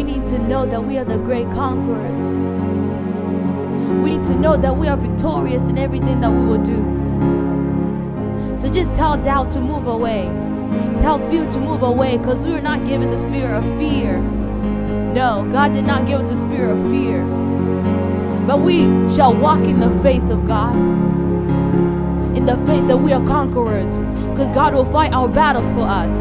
we need to know that we are the great conquerors. We need to know that we are victorious in everything that we will do. So just tell doubt to move away. Tell fear to move away, because we were not given the spirit of fear. No, God did not give us a spirit of fear. But we shall walk in the faith of God. In the faith that we are conquerors, because God will fight our battles for us.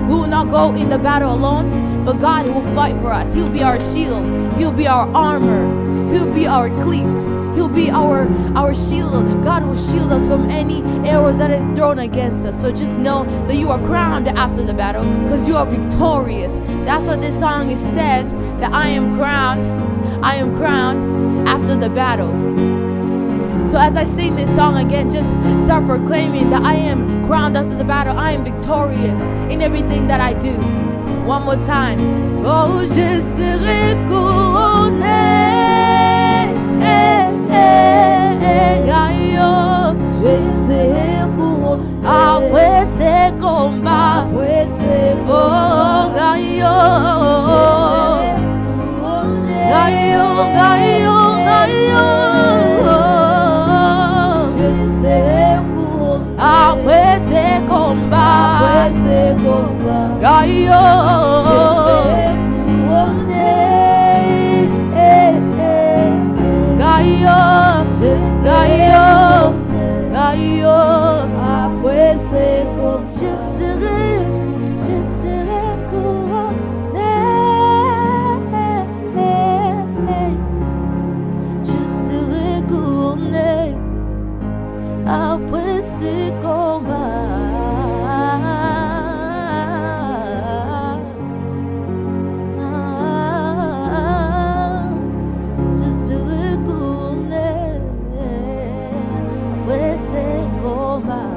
We will not go in the battle alone, but God will fight for us. He'll be our shield. He'll be our armor. He'll be our cleats. He'll be our shield. God will shield us from any arrows that is thrown against us. So just know that you are crowned after the battle, because you are victorious. That's what this song says, that I am crowned after the battle. So as I sing this song again, just start proclaiming that I am crowned after the battle. I am victorious in everything that I do. One more time. Oh, je serai couronné. Je serai couronné. Après ces combats. Oh, gaillot. Gaillot, gaillot, gaillot. Après ces combats, gaillot, gaillot, gaillot, gaillot. Après ces combats, je serai couronné. Je serai couronné. Après ces combats, je serai couronné. Après ces combats.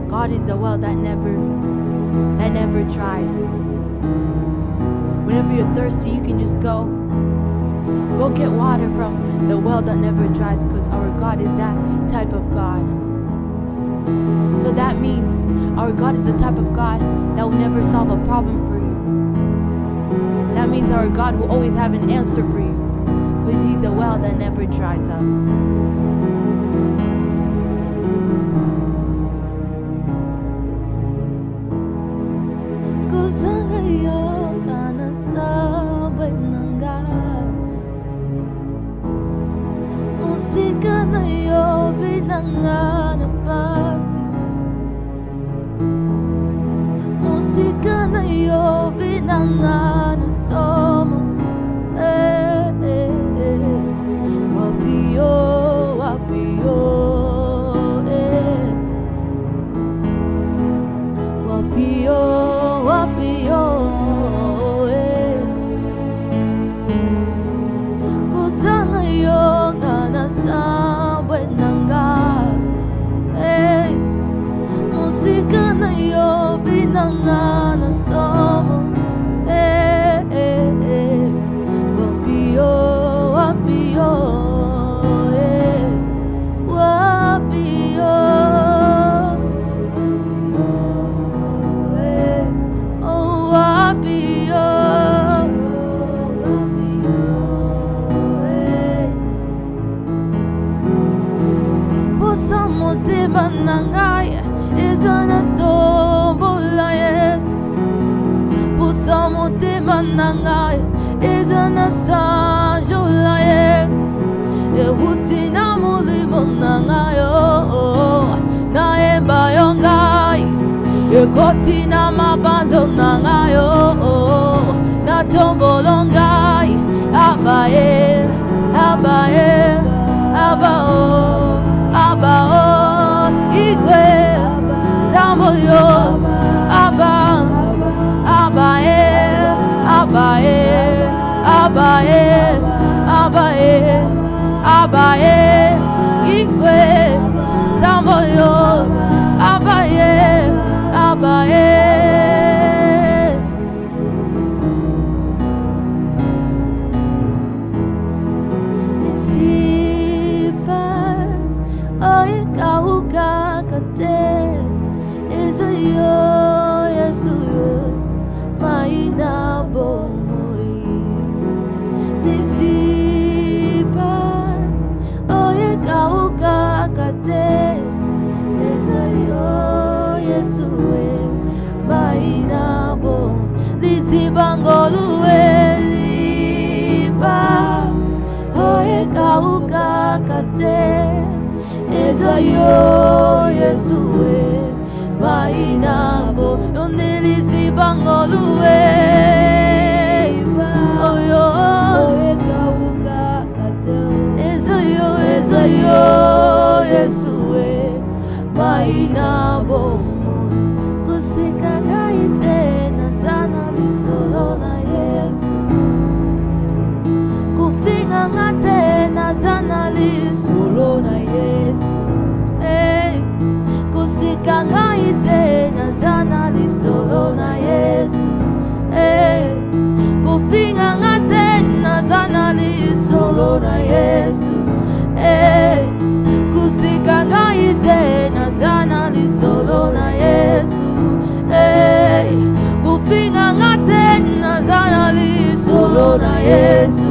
God is a well that never dries. Whenever you're thirsty, you can just go get water from the well that never dries, because our God is that type of God. So that means our God is the type of God that will never solve a problem for you. That means our God will always have an answer for you, because He's a well that never dries up. Música na yo vinangana somo, wapio, wapio, wapio, wapio, kusanga yo gana sambwe nanga. Música na yo vinangana somo, wapio, wapio, wapio, oh wapio, posa motema nangaya. Izana tombola yes, pusa motema nangai. Izana sanjola yes, ewuti na mulimo nangai oh, na emba yongai, ekoti na mabanzo nangai oh, na tombolongai abaye, abaye. abaye, abaye, ikwe, zamoyo, abaye, abaye. Isipa, oye kauka kate, izayo, yesuyo, maina bomoi. Isipa, oye kauka kate, izayo, yesuwe, maina bom. Lisibangoluwe, lipa. Oye kauka kate ezayo Yesue mainabo yondelisi bangoluwe oyo oye kauka kate ezayo Yesue mainabo kusika gaite nazana lisolo na Yesu kufinga ngate nazana lisolo na Yesu kusika ngaite nazana lisolo na Yesu kufinga ngate nazana lisolo na Yesu kusika ngaite nazana lisolo na Yesu kufinga ngate nazana lisolo na Yesu.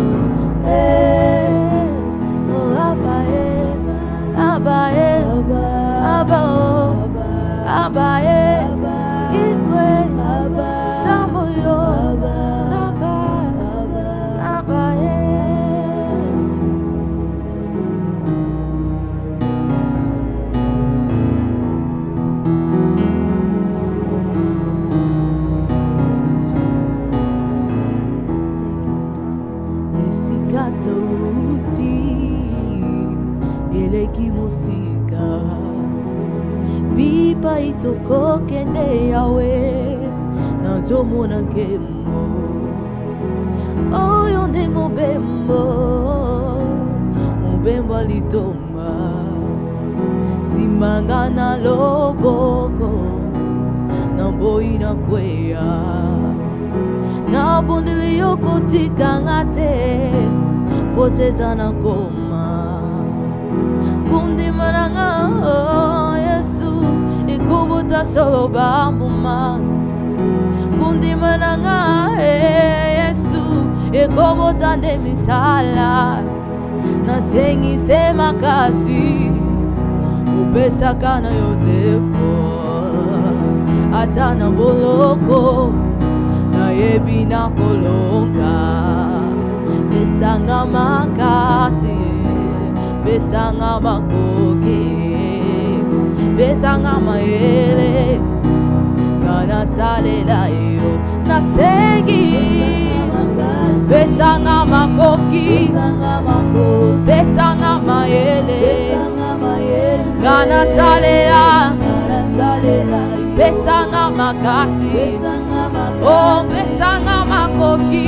Abaye, ikwe, zamoyo, abaye. Esikatouti, eleki musika. Bipa itoko kende yawe nazomona nkembo oyo nde mobembo alitomba simanga na loboko na boyi na kweya na bondeli yokotikanga te poseza na koma kundima nanga kubuta solo bambuma kundima nanga Yesu ekobota nde misala nasengise makasi upesaka na Yosefo ata na boloko nayebi na kolonga pesanga makasi pesanga makoke besanga mayele kana salela yo nasengi besanga makoki besanga mayele kana salela besanga makasi oh besanga makoki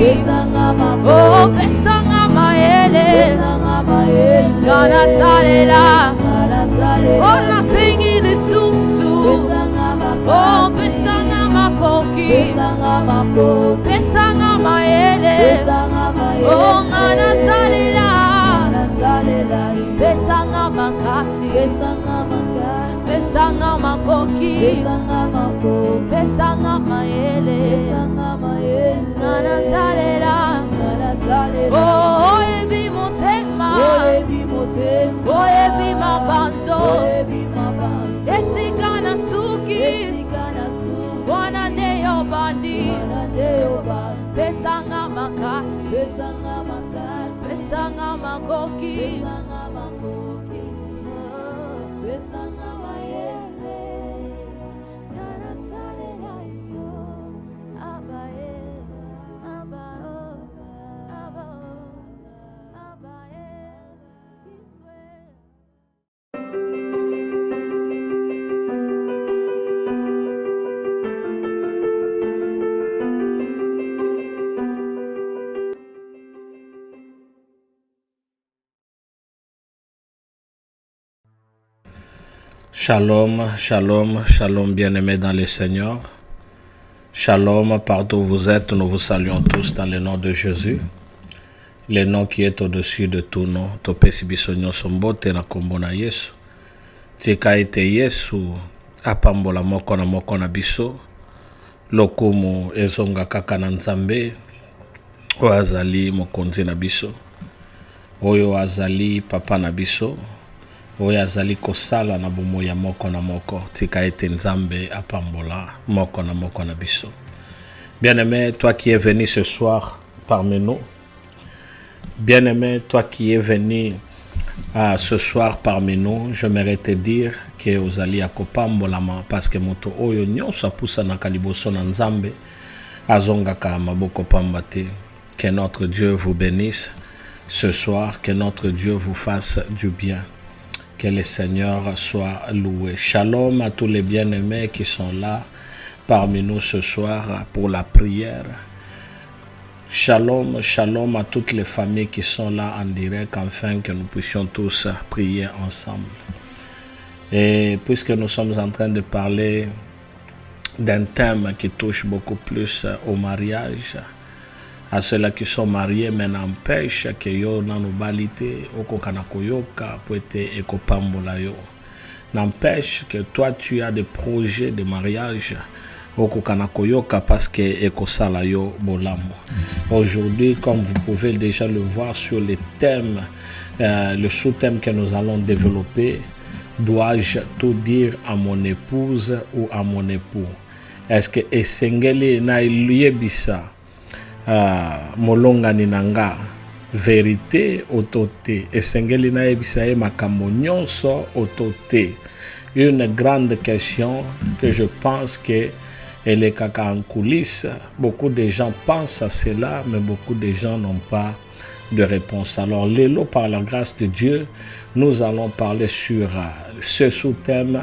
oh besanga mayele kana salela oh nasengi lisusu oh besanga makoki besanga mayele oh ngana salela besanga makasi besanga makoki besanga mayele ngana salela oh ebi motema oh ebi mabanzo esika na suki wana ndeyo bandi besanga makasi besanga makoki besanga mayele ngana salela yo abaye Shalom, shalom, shalom bien-aimés dans le Seigneur. Shalom, partout où vous êtes, nous vous saluons tous dans le nom de Jésus. Le nom qui est au-dessus de tout nom. Topesi biso nyonso mbote na kombo na Yesu. Tika ete Yesu apambola moko na biso. Lokumu ezonga kaka na Nzambe. Oyo azali mokonzi na biso. Oyo azali papa na biso. Oyo azali kosala na bomoi ya moko na moko. Tika ete Nzambe apambola moko na biso. Bien-aimé, toi qui es venu ce soir parmi nous. Bien-aimé, toi qui es venu ce soir parmi nous, j'aimerais te dire que ozali akopambolama parce que moto oyo nyonso apusa na kaliboso na Nzambe azongaka maboko pamba te. Que notre Dieu vous bénisse ce soir, que notre Dieu vous fasse du bien. Que le Seigneur soit loué. Shalom à tous les bien-aimés qui sont là parmi nous ce soir pour la prière. Shalom, shalom à toutes les familles qui sont là en direct, afin que nous puissions tous prier ensemble. Et puisque nous sommes en train de parler d'un thème qui touche beaucoup plus au mariage, à ceux-là qui sont mariés, mais n'empêche que yo nanobalité oko kanakoyoka poete ekopambola yo. N'empêche que toi tu as des projets de mariage oko kanakoyoka parce que ekosala yo bolamo. Aujourd'hui, comme vous pouvez déjà le voir sur les thèmes, le sous-thème que nous allons développer, dois-je tout dire à mon épouse ou à mon époux? Est-ce que esengeli na yebisa molonga ninanga vérité otote esengeli na yebisa ye makambo nyonso otote? Une grande question que je pense que elle est caca en coulisses. Beaucoup de gens pensent à cela, mais beaucoup de gens n'ont pas de réponse. Alors, Lélo, par la grâce de Dieu, nous allons parler sur ce sous-thème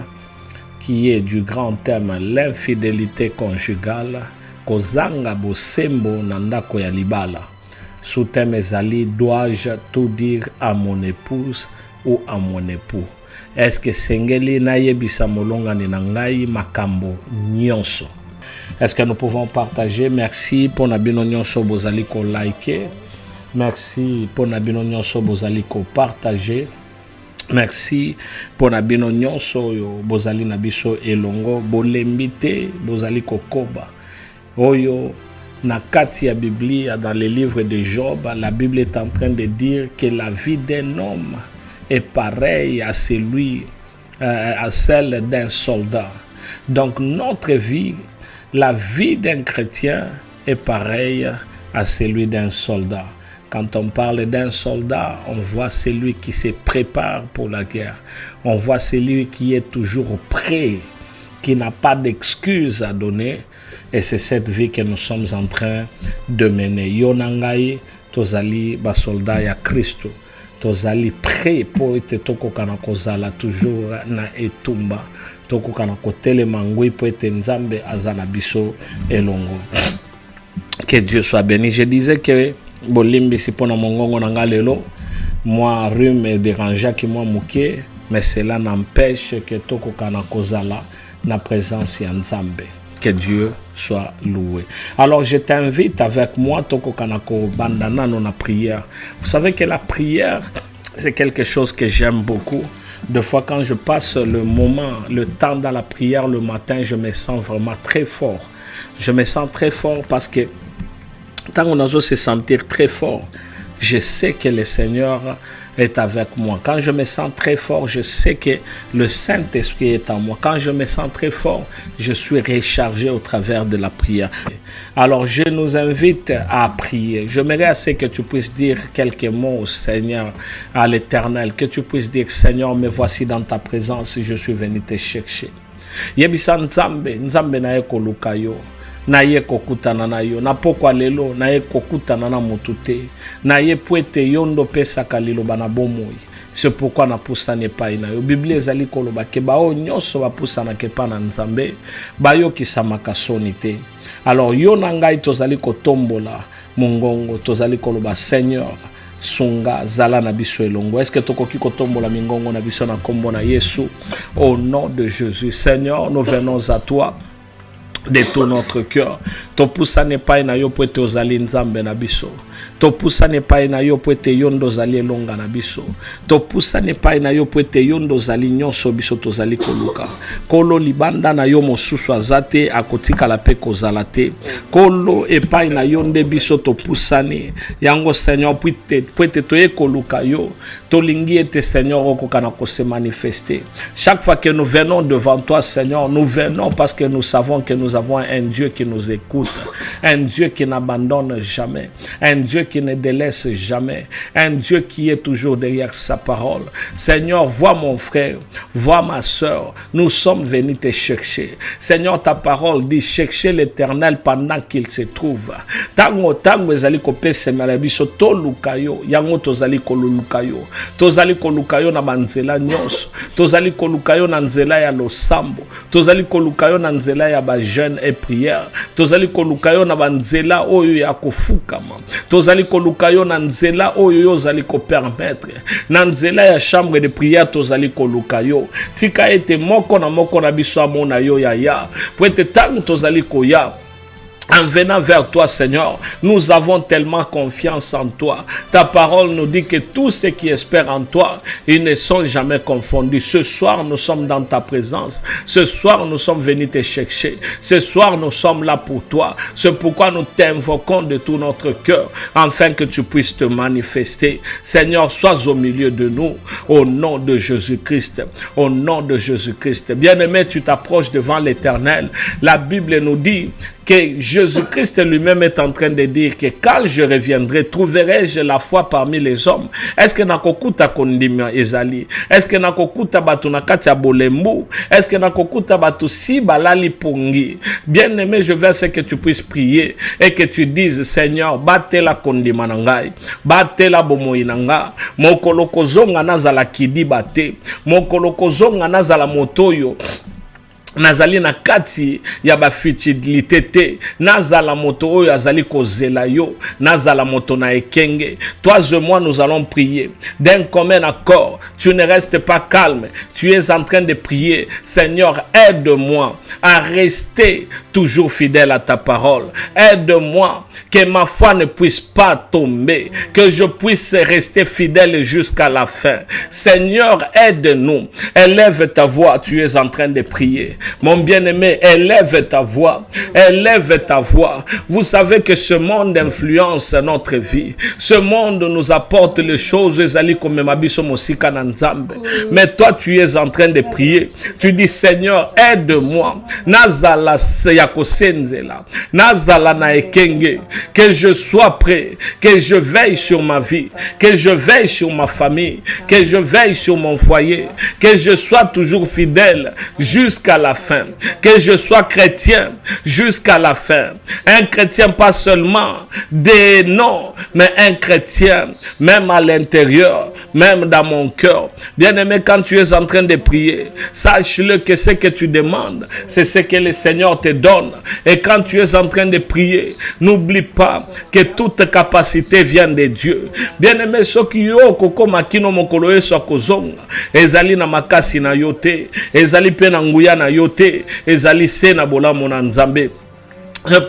qui est du grand thème, l'infidélité conjugale. Kozanga bosembo nandako ya libala. Sous-thème ezali, dois-je tout dire à mon épouse ou à mon époux? Est-ce que sengeli na yebisa molonga ni nangai makambo nyonso? Est-ce que nous pouvons partager? Merci pour nabino nyonso bozali ko liker. Merci pour nabino nyonso bozali ko partager. Merci pour nabino nyonso yo bozali nabiso elongo bolembite bozali ko koba. Oyo na kati ya Biblia, dans le livre de Job, la Bible est en train de dire que la vie d'un homme est pareille à celle d'un soldat. Donc notre vie, la vie d'un chrétien est pareille à celui d'un soldat. Quand on parle d'un soldat, on voit celui qui se prépare pour la guerre. On voit celui qui est toujours prêt, qui n'a pas d'excuses à donner. Et c'est cette vie que nous sommes en train de mener. Yonangai, tozali basoldat ya Christo. Tozali prêt pour être toko kanakozala toujours na etumba. Toko kanakotele mangui pour être Nzambe azana biso elongo. Que Dieu soit béni. Je disais que bolimbi sipona mongongo nanga lelo. Moi, rhume et dérangeant qui moi mouké. Mais cela n'empêche que toko kanakozala na présence ya Nzambe. Que Dieu soit loué. Alors je t'invite avec moi toko kanako bandana na prière. Vous savez que la prière, c'est quelque chose que j'aime beaucoup. Des fois quand je passe le temps dans la prière le matin, je me sens vraiment très fort. Je me sens très fort parce que tant qu'on ose se sentir très fort, je sais que le Seigneur est avec moi. Quand je me sens très fort, je sais que le Saint-Esprit est en moi. Quand je me sens très fort, je suis rechargé au travers de la prière. Alors, je nous invite à prier. J'aimerais assez que tu puisses dire quelques mots au Seigneur, à l'Éternel, que tu puisses dire, Seigneur, me voici dans ta présence, je suis venu te chercher. Yebisa Nzambe, Nzambe na eko lukayo. Na ye kokutana na yo, na pokwa lelo, na ye kokutana na motute, na ye puete yondo pesa kaliloba na bomoi. C'est pourquoi na pusane pa ina yo. Biblia ezali koloba ke bao nyonso ba pusana ke pa na Nzambe, ba yo kisama kasonite. Alors yo na ngai tozali kotombola mongongo, tozali koloba Seigneur, sunga zala na biso elongo. Est-ce que tokoki kotombola mingongo na biso na kombo na Yesu? Au nom de Jésus, Seigneur, nous venons à toi de tout notre cœur. To poussa ne pas na yo poete ozali nzambe na biso. To poussa ne pas na yo poete yondo zali elonga na biso. To poussa ne pas na yo poete yondo zali nyonso biso tozali koluka. Kolo libanda na yo mosusu azate akotika la pe kozala te. Kolo epai na yo nde biso to poussani. Yango Seigneur poete toye koluka yo. Tolingi ete Seigneur okokana ko se manifester. Chaque fois que nous venons devant toi Seigneur, nous venons parce que nous savons que nous avons un Dieu qui nous écoute, un Dieu qui n'abandonne jamais, un Dieu qui ne délaisse jamais, un Dieu qui est toujours derrière sa parole. Seigneur, vois mon frère, vois ma soeur, nous sommes venus te chercher. Seigneur, ta parole dit chercher l'Éternel pendant qu'il se trouve. Tango ezali kopese malabiso to lukayo, yango tozali kolulukayo, tozali kolukayo na banzela nyonso, tozali kolukayo na nzela ya losambo, tozali kolukayo na nzela ya ba jeûne et prière, tozali kolukayo na banzela oyo ya kofukama, tozali kolukayo na nzela oyo yozali ko permettre, na nzela ya chambre de prière tozali kolukayo. Tika ete moko na biso amona yo ya, po ete tango tozali koya. En venant vers toi, Seigneur, nous avons tellement confiance en toi. Ta parole nous dit que tous ceux qui espèrent en toi, ils ne sont jamais confondus. Ce soir, nous sommes dans ta présence. Ce soir, nous sommes venus te chercher. Ce soir, nous sommes là pour toi. C'est pourquoi nous t'invoquons de tout notre cœur, afin que tu puisses te manifester. Seigneur, sois au milieu de nous, au nom de Jésus-Christ. Au nom de Jésus-Christ. Bien-aimé, tu t'approches devant l'Éternel. La Bible nous dit que Jésus-Christ lui-même est en train de dire que quand je reviendrai, trouverai-je la foi parmi les hommes? Est-ce que nakokuta kondima ezali? Est-ce que nakokuta batu nakati ya bolembu? Est-ce que nakokuta batu si balali pongi? Bien-aimé, je veux que tu puisses prier et que tu dises, Seigneur, batela kondima nangai, batela bomoi nanga, mokolo kozonga nazala kidi bate, mokolo kozonga nazala motoyo, nazali na kati ya ba futilité te, nazala moto oyo azali kozela yo, nazala moto na ekenge. Toi et moi nous allons prier d'un commun accord. Tu ne restes pas calme, tu es en train de prier. Seigneur, aide-moi à rester toujours fidèle à ta parole. Aide-moi que ma foi ne puisse pas tomber, que je puisse rester fidèle jusqu'à la fin. Seigneur, aide-nous. Élève ta voix, tu es en train de prier. Mon bien-aimé, élève ta voix. Élève ta voix. Vous savez que ce monde influence notre vie. Ce monde nous apporte les choses. Mais toi, tu es en train de prier. Tu dis, Seigneur, aide-moi. Nazala yakosenzela. Nazala na ekenge. Que je sois prêt. Que je veille sur ma vie. Que je veille sur ma famille. Que je veille sur mon foyer. Que je sois toujours fidèle jusqu'à la fin. Que je sois chrétien jusqu'à la fin. Un chrétien pas seulement des noms, mais un chrétien même à l'intérieur, même dans mon cœur. Bien-aimé, quand tu es en train de prier, sache-le que ce que tu demandes, c'est ce que le Seigneur te donne. Et quand tu es en train de prier, n'oublie pas que toute capacité vient de Dieu. Bien-aimé, ce qui yo koko makino mokolo yeso akozonga, ezali na makasi na yote, ezali pe na nguya na yote, ezali se na bolamu na nzambe.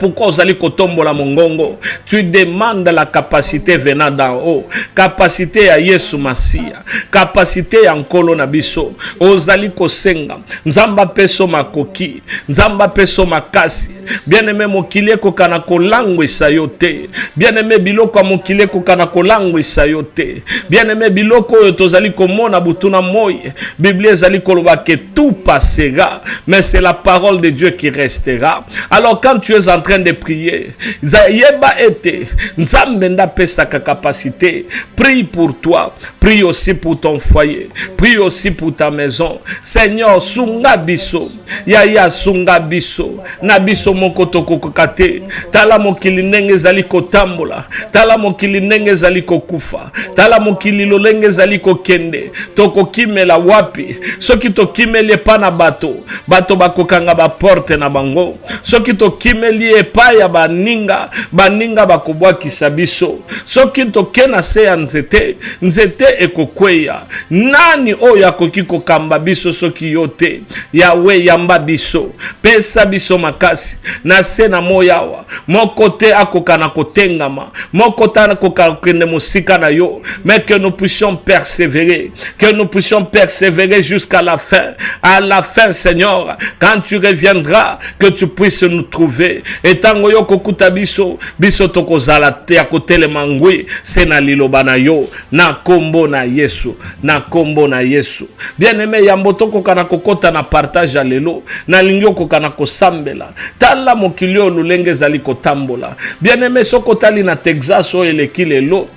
Pourquoi ozali kotombola mongongo? Tu demandes la capacité venant d'en haut, capacité ya Yesu Masia, capacité ya nkolo na biso. Ozali kosenga nzamba peso makoki, nzamba peso makasi. Bien-aimé, mokile kokana kolangwisa yote. Bien-aimé, biloko mokile kokana kolangwisa yote. Bien-aimé, biloko oyo tozali komona butuna moye. Bible ezali koloba que tout passera, mais c'est la parole de Dieu qui restera. Alors quand tu es en train de prier, yeba ete nzambe nda pesa ka capacité. Prie pour toi, prie aussi pour ton foyer, prie aussi pour ta maison. Seigneur, sunga biso, yaya sunga biso na biso moko tokokoka te. Tala mokili ndenge ezali kotambola, tala mokili ndenge ezali kokufa, tala mokili lolenge ezali kokende. Tokokimela wapi? Soki tokimeli epa na bato, bato bakokanga ba porte na bango. Soki tokimeli epa ya baninga, baninga bakobwakisa biso. Soki tokena se ya nzete, nzete ekokweya. Nani oyo akoki kokamba biso soki yote? Yawe yamba biso, pesa biso makasi na se na moyawa. Moko te akokana kotengama, moko te akokana kende mosika na yo. Mais que nous puissions persévérer, que nous puissions persévérer jusqu'à la fin. À la fin, Seigneur, quand tu reviendras, que tu puisses nous trouver. Et tango yo kokuta biso, biso tokozala te akotele mangwe, se na liloba na yo, na kombo na Yesu, na kombo na Yesu. Bien-aimé, yamboto kokana kokota na partage lelo, na lingyo kokana kosambela. Tala mokilio lulenge zali kotambola. Bien-aimé, sokotali na Texas o eleki lelo.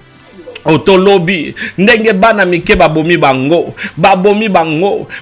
Otolobi ndenge bana mike babomi bango,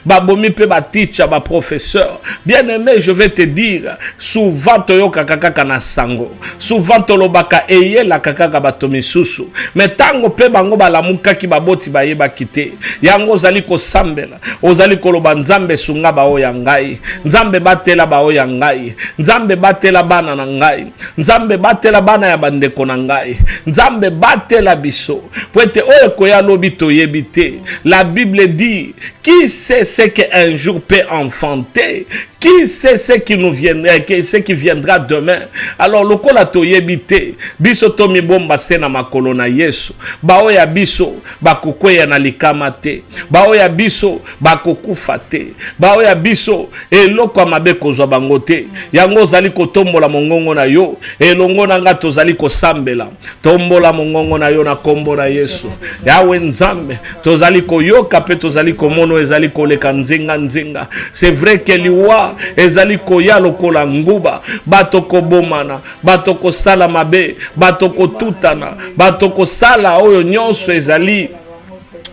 babomi pe ba teacher, ba professeur. Bien aimé, je vais te dire, souvent toyoka kaka na sango, souvent tolobaka eye la kaka batomi susu, mais tango pe bango balamuka ki baboti bayeba kite yango zali ko sambela, ozali koloba nzambe sunga bao ya ngai, nzambe batela bao ya ngai, nzambe batela bana na ngai, nzambe batela bana ya bandeko na ngai, nzambe batela biso. Poete oye koya lobi toyebite. La Bible dit, qui sait ce qu'un jour peut enfanter? Qui sait ce qui nous viendra, ce qui viendra demain? Alors lokola toyebite, biso tomi bomba sena makolo na Yesu. Baoya biso bakokweya na likama te. Baoya biso bakokufa te. Baoya biso eloko mabe kozwa bango te. Yango zali kotombola mongongo na yo, elongo nanga tozali kosambela. Tombola mongongo na yo na kombo na Yesu. Yawe nzambe, tozali koyoka pe tozali komono ezali koleka nzinga nzinga. C'est vrai que liwa ezali koya lokola nguba, batoko bomana, batoko sala mabe, batoko tutana, batoko sala oyo nyonso ezali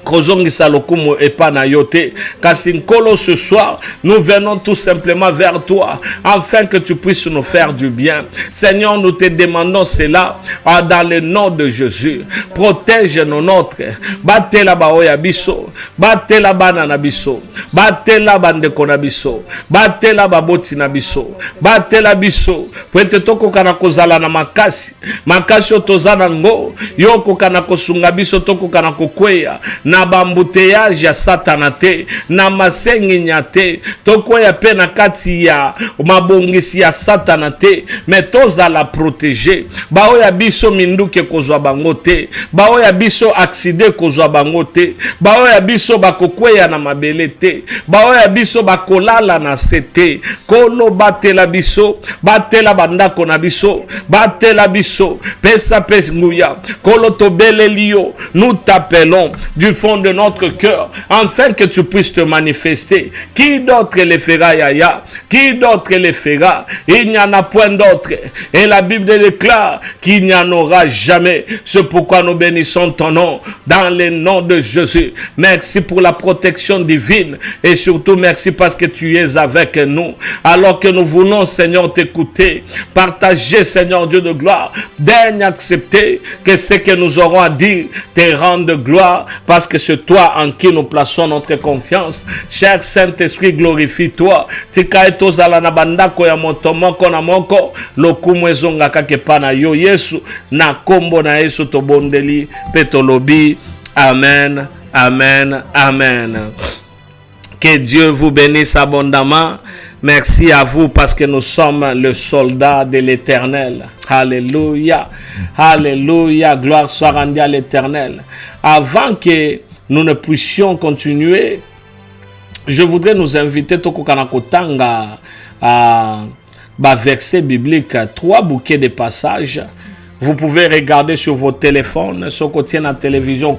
kozongisa lokumu epana yote. Kasinkolo, ce soir, nous venons tout simplement vers toi, afin que tu puisses nous faire du bien. Seigneur, nous te demandons cela dans le nom de Jésus. Protège nos nôtres. Bate la baoya biso, bate la banana biso, bate la bandeko na biso, bate la baboti na biso, bate la biso. Pwete toko kana kozala na makasi, makasi otozana ngo, yoko kana kosunga biso toko kana kokweya. Na bambuteyage ya satana te, na masengi nyate, toko ya pe na kati ya mabongisi ya satana te, mais toza la protéger. Bao ya biso minduke kozwa bango te, bao ya biso akside kozwa bango te, bao ya biso bakokweya na mabele te, bao ya biso bakolala na sete. Kolo batela biso, batela bandako na biso, batela biso, pesa pes nguya, kolo tobele liyo, nous t'appelons du fond de notre cœur, afin que tu puisses te manifester. Qui d'autre le fera, Yaya? Qui d'autre le fera? Il n'y en a point d'autre. Et la Bible déclare qu'il n'y en aura jamais. C'est pourquoi nous bénissons ton nom, dans le nom de Jésus. Merci pour la protection divine, et surtout merci parce que tu es avec nous. Alors que nous voulons, Seigneur, t'écouter, partager, Seigneur Dieu de gloire, daigne accepter que ce que nous aurons à dire te rende gloire, parce que c'est toi en qui nous plaçons notre confiance. Cher Saint-Esprit, glorifie-toi. Tika etozala na bandako ya motomoko na moko, lokumu ezonga kakepa na yo Yesu, na kombo na Yesu tobondeli petolobi. Amen, amen, amen. Que Dieu vous bénisse abondamment. Merci à vous parce que nous sommes le soldat de l'Éternel. Alléluia. Alléluia. Gloire soit rendue à l'Éternel. Avant que nous ne puissions continuer, je voudrais nous inviter Tokokanakotanga à verset biblique, 3 bouquets de passages. Vous pouvez regarder sur vos téléphones, ce qu'on tient à la télévision,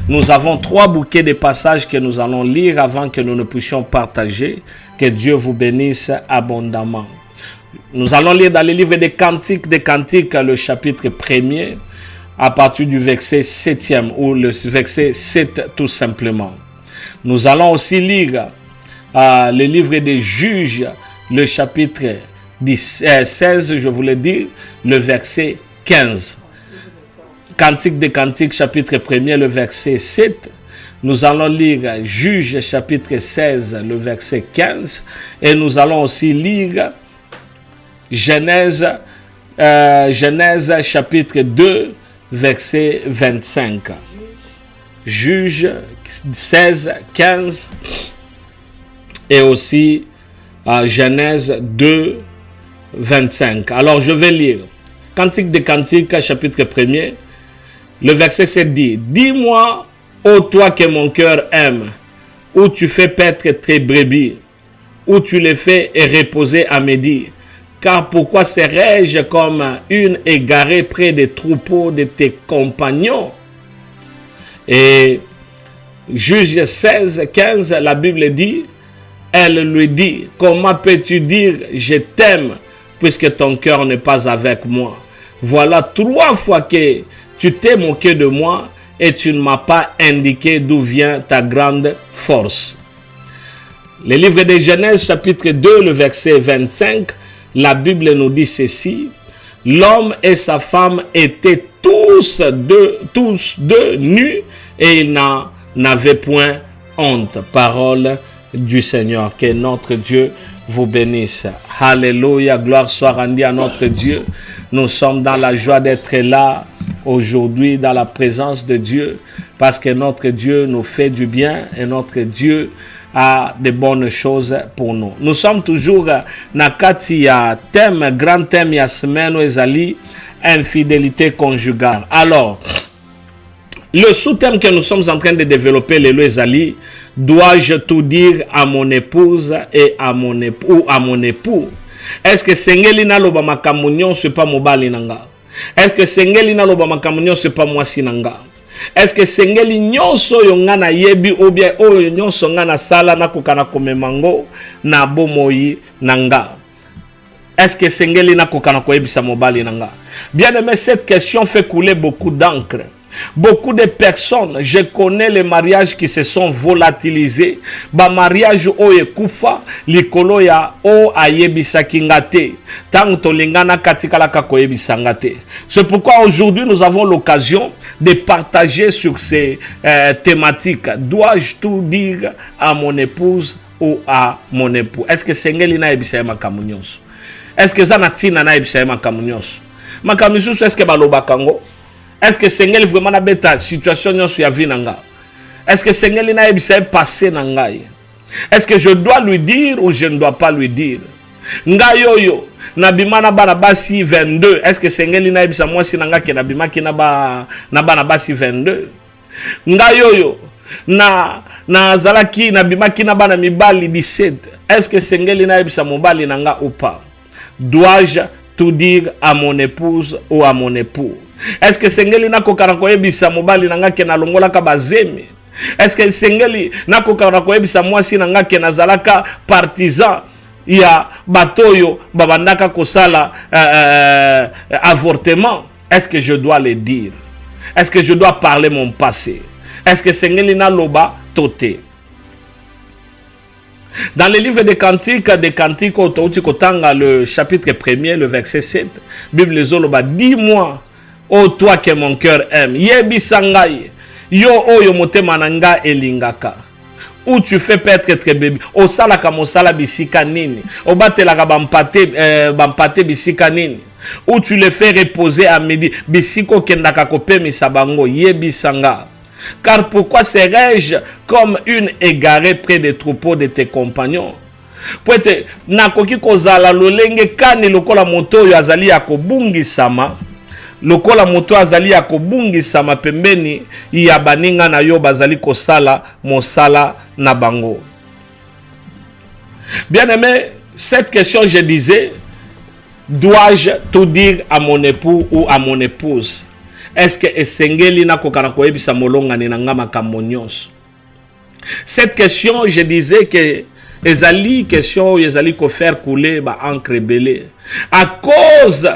nous avons 3 bouquets de passages que nous allons lire avant que nous ne puissions partager. Que Dieu vous bénisse abondamment. Nous allons lire dans le livre des Cantiques, le chapitre 1er, à partir du verset 7e, ou le verset 7 tout simplement. Nous allons aussi lire le livre des Juges, le chapitre 16, je voulais dire, le verset 15. Cantique des Cantiques, chapitre 1er, le verset 7. Nous allons lire Juges, chapitre 16, le verset 15. Et nous allons aussi lire Genèse, chapitre 2, verset 25. Juges 16, 15. Et aussi Genèse 2, 25. Alors je vais lire. Cantique des Cantiques, chapitre 1er. Le verset 7 dit: dis-moi, ô toi que mon cœur aime, où tu fais paître tes brebis, où tu les fais reposer à midi. Car pourquoi serais-je comme une égarée près des troupeaux de tes compagnons? Et Juge 16, 15, la Bible dit, elle lui dit: comment peux-tu dire je t'aime puisque ton cœur n'est pas avec moi? Voilà 3 fois que tu t'es moqué de moi et tu ne m'as pas indiqué d'où vient ta grande force. Le livre de Genèse, chapitre 2, le verset 25, la Bible nous dit ceci: l'homme et sa femme étaient tous deux nus et ils n'en avaient point honte. Parole du Seigneur. Que notre Dieu vous bénisse. Alléluia, gloire soit rendue à notre Dieu. Nous sommes dans la joie d'être là aujourd'hui dans la présence de Dieu parce que notre Dieu nous fait du bien et notre Dieu a de bonnes choses pour nous. Nous sommes toujours na kati ya thème, grand thème ya semaine ezali infidélité conjugale. Alors, le sous-thème que nous sommes en train de développer le ezali: dois-je tout dire à mon épouse et à mon époux, à mon époux? Est-ce que sengeli na loba makambo nyonso pa mobali nanga? Est-ce que sengeli na loba makambo nyonso pa mwasi nanga? Est-ce que sengeli nyonso yo nga na yebi ou bien oyo nyonso nga na sala na kokana komemango na bomoi nanga? Est-ce que sengeli na kokana koyebisa mobali nanga? Bien aimé, cette question fait couler beaucoup d'encre. Beaucoup de personnes, je connais les mariages qui se sont volatilisés. Ba mariage oye kufa likolo ya o ayebisa kingate. Tant tolingana katikala kakoyebisa ngate. C'est pourquoi aujourd'hui nous avons l'occasion de partager sur ces thématiques. Dois-je tout dire à mon épouse ou à mon époux? Est-ce que sengeli na yebisa makambo nyonso? Est-ce que zanatina na yebisa makambo nyonso? Makambo nyonso est-ce que baloba kango? Est-ce que Seigneur vraiment na beta situation nyonso ya vie nanga? Est-ce que Seigneur na ebisa passé nangai? Est-ce que je dois lui dire ou je ne dois pas lui dire? Ngayoyo na bimana bana basi 22. Est-ce que Seigneur na ebisa mwasi nanga ke na bimaki na bana basi 22? Ngayoyo na zalaki na bimaki na bana mibali 17. Est-ce que Seigneur na ebisa mobali nanga ou pas? Dois-je tout dire à mon épouse ou à mon époux? Est-ce que sengeli na kokana koyebisa mobali nanga ke na longola ka bazemi? Est-ce que sengeli na kokana koyebisa mwasi nanga ke na zalaka partisan ya batoyo babandaka kosala avortement? Est-ce que je dois le dire? Est-ce que je dois parler mon passé? Est-ce que sengeli na loba toté? Dans le livre des Cantiques, le chapitre 1er, le verset 7, Bible Zoloba, dis-moi, ô toi que mon cœur aime, yebi sangai, yo oyo motema nanga elingaka, où tu fais paître tes bébés, o salaka mosala bisika nini, o batelaka bampate bisika nini, où tu les fais reposer à midi, bisiko kendaka kopemisa bango, yebi sanga. Car pourquoi serais-je comme une égarée près des troupeaux de tes compagnons? Poete nakoki kozala lolenge kani lokola moto oyo azali ya kobungisama, lokola moto azali ya kobungisama pembeni ya baninga na yo bazali kosala mosala na bango. Bien aimé, cette question je disais, dois-je tout dire à mon époux ou à mon épouse? Est-ce que esengeli na kokana koyebisa molonga ni nanga makambo nyonso? Cette question, je disais que ezali question ezali ko faire couler ba encre belé à cause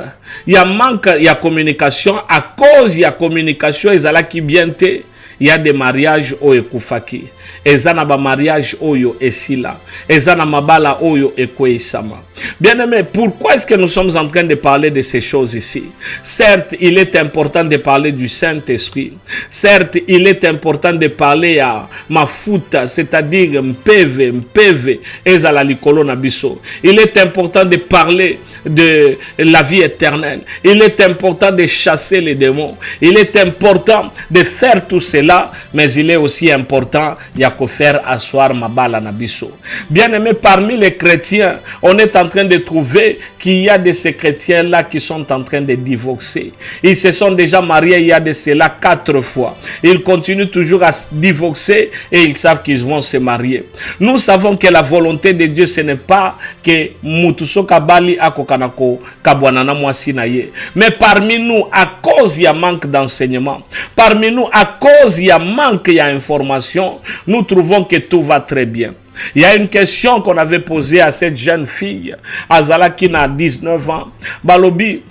ya manque ya communication, à cause ya communication ezala ki bien te il y a des mariages oyo ekufaki. Eza na ba mariage oyo esila. Eza na mabala oyo ekweisama. Bien-aimé, pourquoi est-ce que nous sommes en train de parler de ces choses ici? Certes, il est important de parler du Saint-Esprit. Certes, il est important de parler à mafuta, c'est-à-dire mpv, ezala likolo na biso. Il est important de parler de la vie éternelle. Il est important de chasser les démons. Il est important de faire tout cela, mais il est aussi important de faire asseoir mabala na biso. Bien-aimé, parmi les chrétiens, on est en train de trouver qu'il y a de ces chrétiens-là qui sont en train de divorcer. Ils se sont déjà mariés il y a de cela 4 fois. Ils continuent toujours à divorcer et ils savent qu'ils vont se marier. Nous savons que la volonté de Dieu, ce n'est pas que mutuso kabali akokanako kabwanana mwasi na ye. Mais parmi nous, à cause il y a manque d'enseignement, parmi nous, à cause il y a manque d'information, nous trouvons que tout va très bien. Il y a une question qu'on avait posée à cette jeune fille, Azala qui n'a 19 ans. Balobi,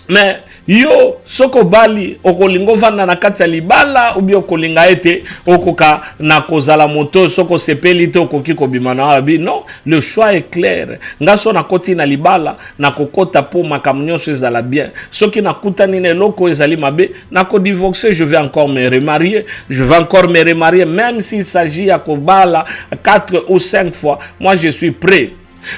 mais yo, soko bali, okolingo vanda na kati ya libala, ubi okolinga ete, okoka na kozala moto, soko sepelite, okoki kobimana wabi. Non, le choix est clair. Ngaso na koti na libala, na kokota po makamunyoso ezala bien. Soki na kuta nine loko ezali mabe, na ko divorcer, je vais encore me remarier. Je vais encore me remarier, même s'il s'agit à kobala 4 ou 5 fois. Moi, je suis prêt.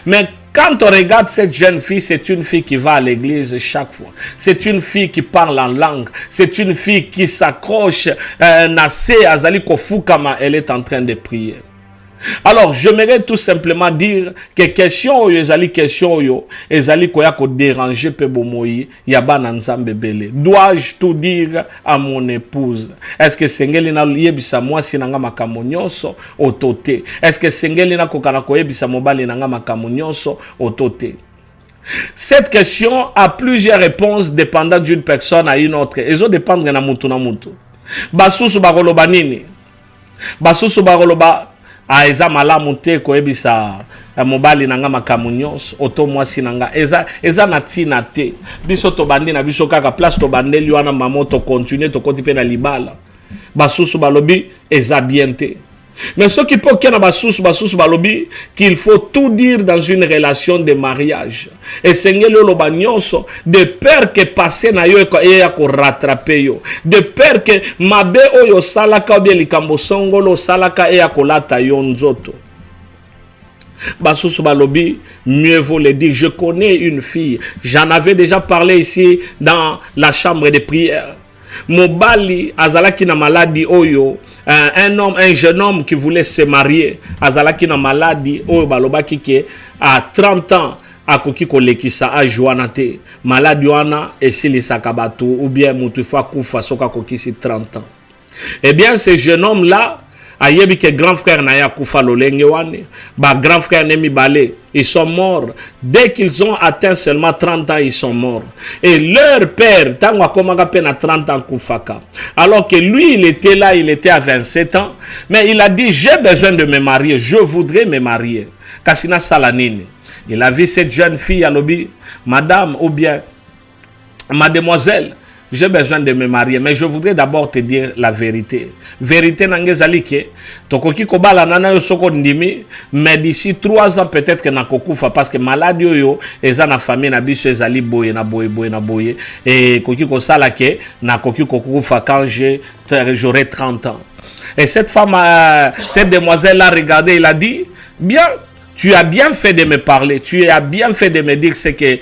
Mais quand on regarde cette jeune fille, c'est une fille qui va à l'église chaque fois. C'est une fille qui parle en langue. C'est une fille qui s'accroche. Nase Azali Kofukama, elle est en train de prier. Alors, j'aimerais tout simplement dire que question yo ezali question yo ezali koya ko déranger pe bomoyi yaba na nzambe bele. Dois-je tout dire à mon épouse? Est-ce que sengeli na yebisa mwasi nanga makambo nyonso otote? Est-ce que sengeli na kokana ko yebisa mobali nanga makambo nyonso otote? Cette question a plusieurs réponses dépendant d'une personne à une autre. Ezo dépendre na mutu na mutu. Basusu bakoloba nini? Basusu bakoloba eza malamu te koyebisa mobali nanga makambo nyonso oto mwasi nanga eza na tina te biso to bandi na biso kaka place to bandeli wana mamoto continuer to koti pe na libala basusu balobi eza bien te. Mais ce qui peut qu'il y a basusu balobi qu'il faut tout dire dans une relation de mariage. Et Seigneur le banyonso de peur que passer na yo e ya ko rattraper yo. De peur que mabe oyo salaka bien likambo songolo salaka e ya ko lata yo nzoto. Basusu balobi, mieux vaut le dire. Je connais une fille, j'en avais déjà parlé ici dans la chambre de prière. Mobali azalaki na maladie oyo, un jeune homme qui voulait se marier, azalaki na maladie oyo balobaki ke à 30 ans akoki kolekisa a joana te. Maladie wana esilisaka bato ou bien mutu fa kufa soka kokisi 30 ans. Eh bien ce jeune homme là ayebi que grand frère na ya kufa lolenge wane, ba grand frère nemi balé, ils sont morts. Dès qu'ils ont atteint seulement 30 ans, ils sont morts. Et leur père, tango akomaka pe na 30 ans kufaka. Alors que lui, il était là, il était à 27 ans, mais il a dit j'ai besoin de me marier, je voudrais me marier. Kasina salanini. Il a vu cette jeune fille à l'obi, madame ou bien mademoiselle, j'ai besoin de me marier, mais je voudrais d'abord te dire la vérité. Vérité nangezali ke tokoki kobala nana yo soko ndimi, mais d'ici 3 ans peut-être que nakokufa parce que maladie yo eza na famille na biso ezali boye na boye et koki ko sala ke nakoki kokufa quand j'aurai 30 ans. Et cette femme cette demoiselle là regardé, il a dit bien. Tu as bien fait de me parler. Tu as bien fait de me dire ce que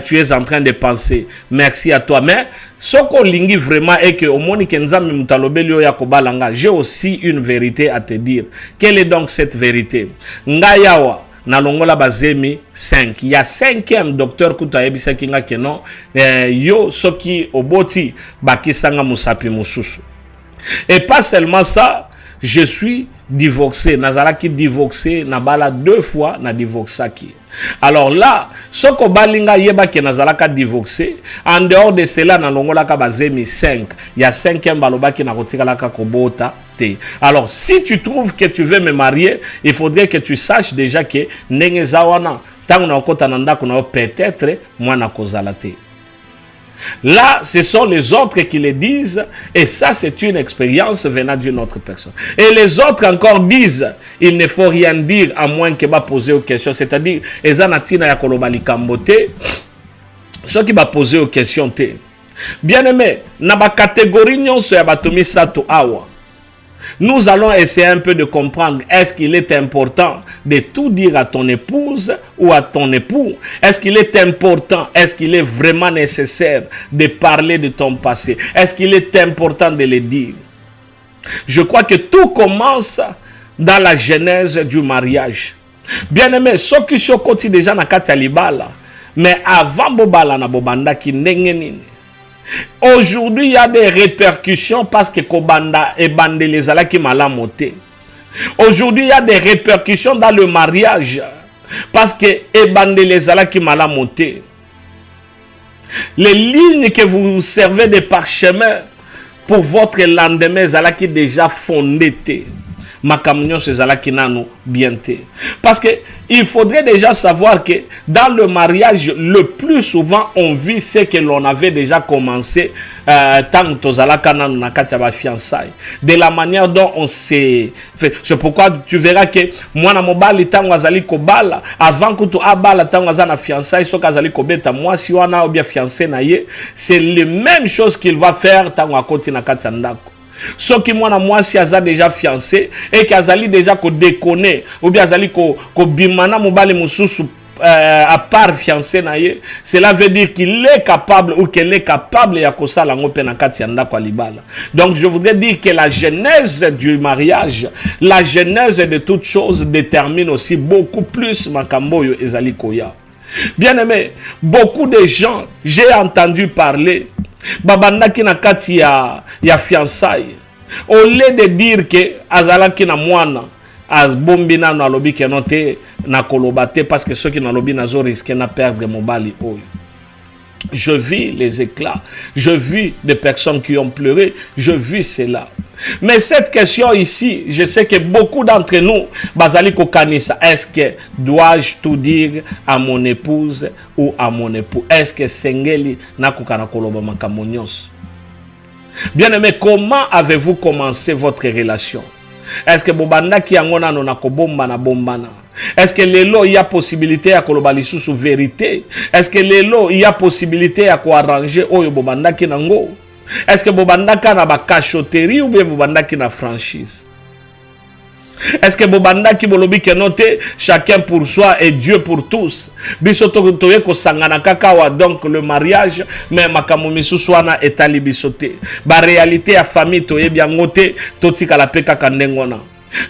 tu es en train de penser. Merci à toi. Mais ce qu'on lingi vraiment est que au moni kenzami mutalobeli ya kobalanga, j'ai aussi une vérité à te dire. Quelle est donc cette vérité? Ngayawa na longola bazemi 5. Il y a 5e docteur kuta yebisa kinga keno yo soki oboti bakisanga musapi mususu. Et pas seulement ça, je suis divorcé. Nazalaki divorcé, nabala 2 fois, na divorçaki. Alors là, soko balinga yeba ke nazalaka divorcé, en dehors de cela, na longolaka bazemi 5. Il y a 5e balobaki na kotikalaka kobota te. Alors, si tu trouves que tu veux me marier, il faudrait que tu saches déjà que nenge zawana, tango na okota nanda kuna peut-être moi na kozala te. Là, ce sont les autres qui le disent, et ça, c'est une expérience venant d'une autre personne. Et les autres encore disent, il ne faut rien dire à moins que va poser aux questions. C'est-à-dire, Ezanatina ya kolobali kambote, ceux qui va poser aux questions. Bien aimé, na ba catégorie nyonso ya batomi sato awa. Nous allons essayer un peu de comprendre, est-ce qu'il est important de tout dire à ton épouse ou à ton époux? Est-ce qu'il est important, est-ce qu'il est vraiment nécessaire de parler de ton passé? Est-ce qu'il est important de le dire? Je crois que tout commence dans la genèse du mariage. Bien aimé, ceux qui sont côté déjà na kati ya libala, mais avant bobala na bobanda ki ndenge nini. Aujourd'hui, il y a des répercussions parce que Kobanda et Bandelezala qui malamoté. Aujourd'hui, il y a des répercussions dans le mariage parce que Ebandelezala qui malamoté. Les lignes que vous servez de parchemin pour votre lendemain, Zala qui déjà fondé. Makamunyon se Zala qui nano bien té. Parce que il faudrait déjà savoir que dans le mariage, le plus souvent, on vit ce que l'on avait déjà commencé tant que fiançailles. De la manière dont on s'est fait. C'est pourquoi tu verras que moi, na mobali tango azali kobala, avant que tu abala tango azana fiançailles, so kazali kobeta moi si wana ou bien fiancé na ye, c'est les mêmes choses qu'il va faire tango akoti na katandako. Ceux qui moi si aza déjà fiancé et qui azali déjà ko déconner ou bien azali ko bimana mobali mususu à part fiancé na ye, cela veut dire qu'il est capable ou qu'elle est capable ya kosala ngope na kati ya ndako alibala. Donc je voudrais dire que la genèse du mariage, la genèse de toutes choses détermine aussi beaucoup plus makambo yo ezali koya. Bien aimé, beaucoup de gens, j'ai entendu parler babandaki na kati ya fiançailles. Au lieu de dire que azalaki na mwana az bombina na lobi ke note na kolobate parce que ceux qui na lobi nazo risquer na perdre mobali oyo. Je vis les éclats, je vis des personnes qui ont pleuré, je vis cela. Mais cette question ici, je sais que beaucoup d'entre nous, bazali kokanisa, est-ce que dois-je tout dire à mon épouse ou à mon époux? Est-ce que sengeli na kokana koloba makambo nyonso? Bien aimé, comment avez-vous commencé votre relation? Est-ce que bobanda ki angona no na kobomba na bombana? Est-ce que lelo il y a possibilité à kolobali sous vérité? Est-ce que lelo il y a possibilité à ko arranger oyo bobanda ki nango? Est-ce que bobanda ka na ba cachotterie ou bien bobanda ki na franchise? Est-ce que bobanda ki bolobi ke note chacun pour soi et Dieu pour tous? Bisoto toye ko sangana kakawa, donc le mariage mais makamu misusu wana etali bisote. Ba réalité ya famille toye bien ngote totika la peka kandengona.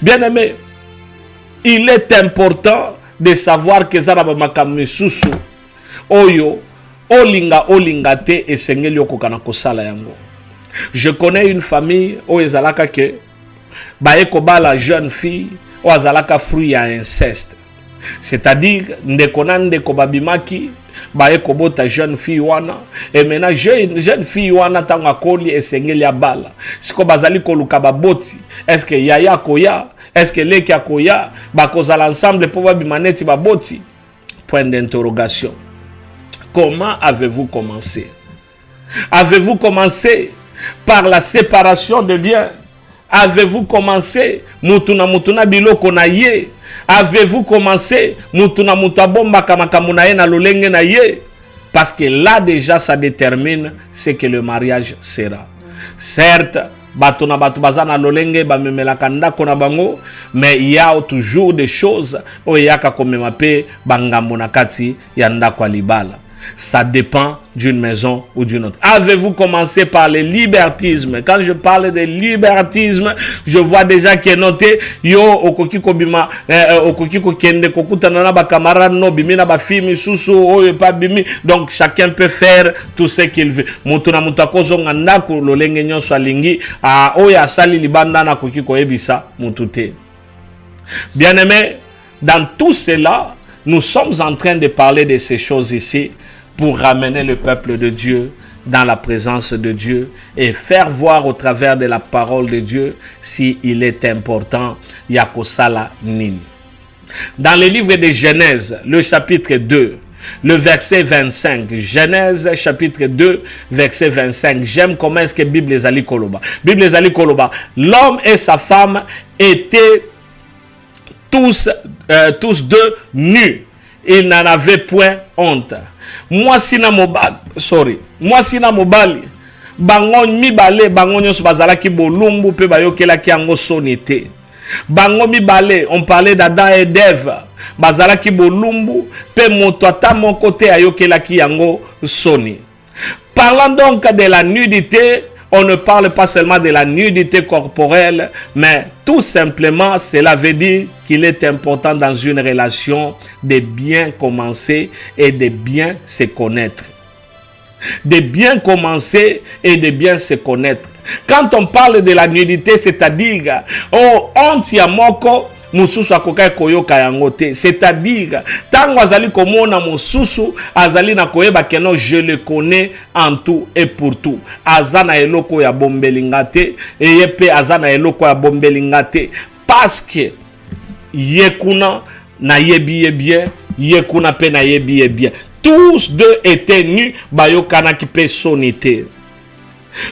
Bien aimé, il est important de savoir que ça ba makamu misusu oyo olinga te esengeli okokana kosala yango. Je connais une famille où ezalaka ke baeko bala jeune fille ou azalaka fruit à inceste. C'est-à-dire ndeko na ndeko babimaki baeko bota jeune fille wana et maintenant jeune fille wana tango akoli esengeli ya bala. Siko bazali koluka baboti. Est-ce que yaya koya? Est-ce que leki akoya? Bakozala ensemble pour babimaneti baboti? Point d'interrogation. Comment avez-vous commencé? Avez-vous commencé par la séparation de biens? Avez-vous commencé mutuna biloko na ye? Avez-vous commencé mutuna mutabomba kamakamuna ye na lolenge na ye? Parce que là déjà ça détermine ce que le mariage sera. Certes, batuna batu bazana lolenge ba memelaka ndako na bango, mais il y a toujours des choses oyaka komema pe bangambo na kati ya ndako alibala. Ça dépend d'une maison ou d'une autre. Avez-vous commencé par le libertisme? Quand je parle de libertisme, je vois déjà qu'il est noté yo okoki kobima okoki kokende kokutana na ba camarade no bimi na ba fille misusu oyo pa bimi. Donc chacun peut faire tout ce qu'il veut. Mutu na mutu akozonga ndako lolenge nyonso alingi oyo asali libanda na koki koyebisa mutu te. Bien aimé, dans tout cela, nous sommes en train de parler de ces choses ici pour ramener le peuple de Dieu dans la présence de Dieu et faire voir au travers de la parole de Dieu s'il est important Yakosala Nin. Dans le livre de Genèse, le chapitre 2, le verset 25. Genèse chapitre 2, verset 25. J'aime comment est-ce que Bible les ali koloba. Bible les ali koloba. L'homme et sa femme étaient tous deux nus. Ils n'en avaient point honte. Moi sina mobali. Bango mibale, bango nyonso bazalaki bolumbu pe bayokelaki yango sonité. Bango mibale, on parlait d'Adam et d'Ève. Bazalaki bolumbu pe moto ata mon côté ayokelaki yango soni. Parlant donc de la nudité, on ne parle pas seulement de la nudité corporelle, mais tout simplement, cela veut dire qu'il est important dans une relation de bien commencer et de bien se connaître. De bien commencer et de bien se connaître. Quand on parle de la nudité, c'est-à-dire, oh, ontiamoko, mususu akokai koyoka yango te, c'est-à-dire tango azali komona mususu azali na koyeba keno je le connais en tout et pour tout, azana eloko ya bombelinga te eyepe azana eloko ya bombelinga te parce que yekuna na yebi bien yekuna pe na yebi bien, tous deux étaient nus bayokana ki pe sonité.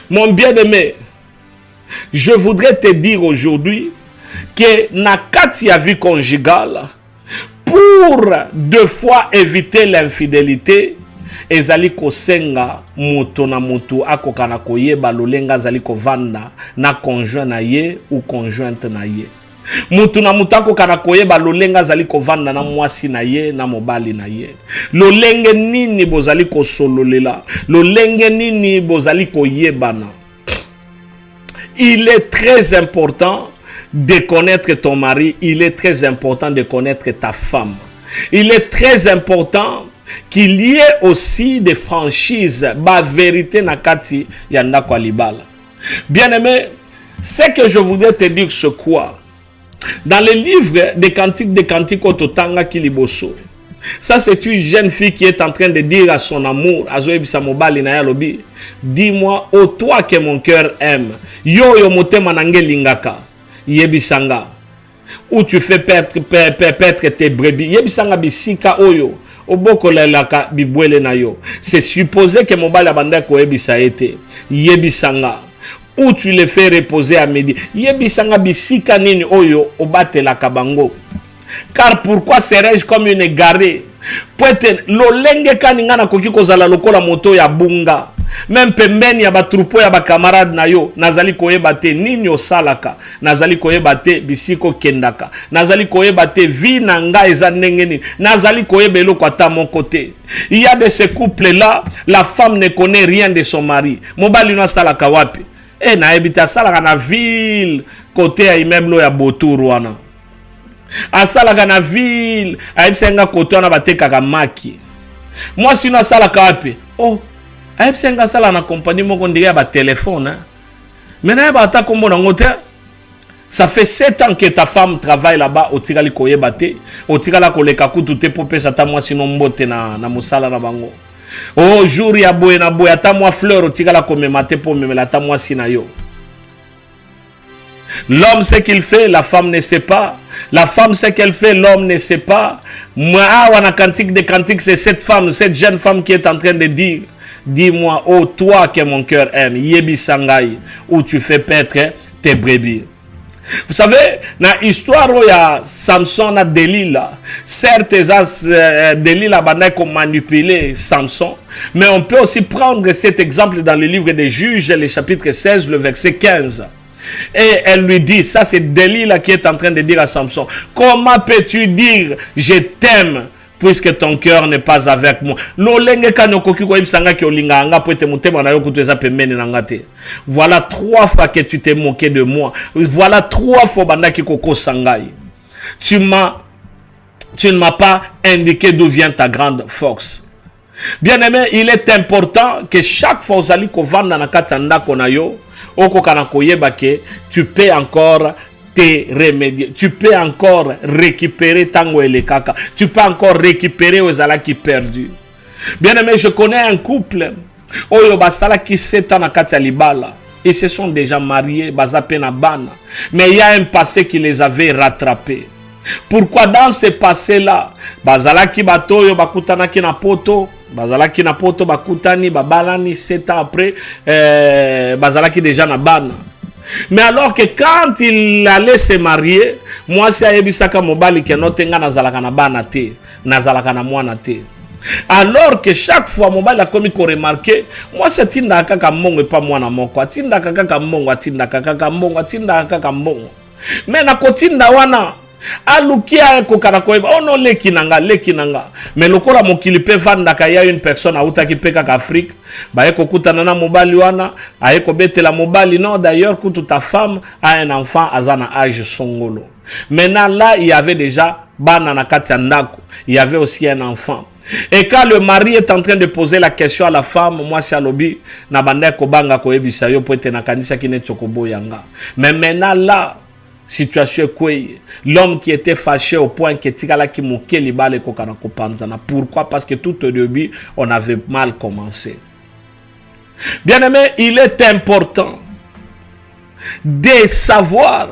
Mon bien-aimé, je voudrais te dire aujourd'hui que na kati ya vie conjugale, pour deux fois éviter l'infidélité, ezali kosenga moto na moto akokana koyeba lolenga azali kovanda na conjoint na ye ou conjointe na ye. Moto na moto akokana koyeba lolenga azali kovanda na mwasi na ye na mobali na ye. Lolenge nini bozali kosololela, lolenge nini bozali koyebana. Il est très important de connaître ton mari, il est très important de connaître ta femme. Il est très important qu'il y ait aussi des franchises, ba vérité nakati yanda kwa libala. Bien-aimé, ce que je voudrais te dire c'est quoi? Dans le livre des cantiques Ototanga Kiliboso, ça c'est une jeune fille qui est en train de dire à son amour, à Zoé Bisamobali na yalobi, dis-moi, ô toi que mon cœur aime, yo yo motema nange lingaka. Yebisanga, où tu fais perdre tes brebis. Yebisanga bisika oyo, oboko lelaka bibwele na yo. C'est supposé que mobali abanda ko yebisa ete. Yebisanga, où tu les fais reposer à midi. Yebisanga bisika nini oyo obate la kabango. Car pourquoi serais-je comme une égarée? Peut-être lolenge kaningana koki kozala lokola moto ya bunga. Même pembeni ya batroupeau ya bakamarade na yo, nazali koyeba te nini osalaka, nazali koyeba te bisiko kendaka, nazali koyeba te vi na nga eza ndenge nini, nazali koyeba eloko ata mon côté. Il y a de ces couples là, la femme ne connaît rien de son mari. Mobali no asalaka wapi? Na ebita asalaka na ville côté ya immeuble ya Botour wana. Asalaka na ville, ayebisenga côté wana batekaka maki. Moi sino asalaka wapi? Oh, ayebisenga sala na compagnie moko ndenge ya ba téléphone. Maintenant ba ta kombo na ngote. Ça fait 7 ans que ta femme travaille là-bas au Tigali koyeba te, au Tigala koleka kutu te popé sa ta moi sino mbote na musala na bango. Oh jour ya boye na boye ta moi fleur au Tigala komema te po memela ta moi sina yo. L'homme sait qu'il fait, la femme ne sait pas. La femme sait qu'elle fait, l'homme ne sait pas. Moi, wana cantique de cantique, c'est cette femme, cette jeune femme qui est en train de dire, dis-moi, oh toi que mon cœur aime, yebi sangai, où tu fais paître tes brebis. Vous savez, dans l'histoire où il y a Samson et Delilah, certes, Delilah a manipulé Samson, mais on peut aussi prendre cet exemple dans le livre des Juges, le chapitre 16, le verset 15. Et elle lui dit, ça c'est Delilah qui est en train de dire à Samson, comment peux-tu dire je t'aime puisque ton cœur n'est pas avec moi? Voilà 3 fois que tu t'es moqué de moi. Voilà 3 fois tu ne m'as pas indiqué d'où vient ta grande force. Bien aimé, il est important que chaque fois tu peux encore te remédier, tu peux encore récupérer tango et les kaka, tu peux encore récupérer aux ala qui perdu. Bien aimé, je connais un couple oyo basala qui 7 ans na kati libala, ils se sont déjà mariés, baza pena bana, mais il y a un passé qui les avait rattrapés. Pourquoi dans ce passé-là, bazalaki batoyo bakutanaki na poto, bazalaki na poto bakutani babalani 7 ans après, bazalaki déjà na bana. Mais alors que quand il allait se marier, moi si ayebisaka mobali ke notenga nazalaka na bana te, nazalaka na mwana te. Alors que chaque fois mobali a commis qu'on remarqué, moi c'est tinda kaka mongo et pas mwana moko, tinda kaka mongo, tinda kaka mongo, tinda kaka mongo. Mais na kotinda wana alukia kokana koeba ono leki nanga mais lokola mokili pe vandaka ya une personne autaki peka ka Afrique ba eko kutana na mobali wana aeko betela mobali non d'ailleurs kutu ta femme a un enfant azana âge songolo. Maintenant là il y avait déjà bana na kati ya ndako, il y avait aussi un enfant. Et quand le mari est en train de poser la question à la femme, moi c'est alobi na banda ko banga ko ebisa yo poete na kanisa kine chokobo yanga. Mais maintenant là situation quoi, l'homme qui était fâché au point que tigala ki moke libale ko kana ko panzana. Pourquoi? Parce que tout au début on avait mal commencé. Bien aimé, il est important de savoir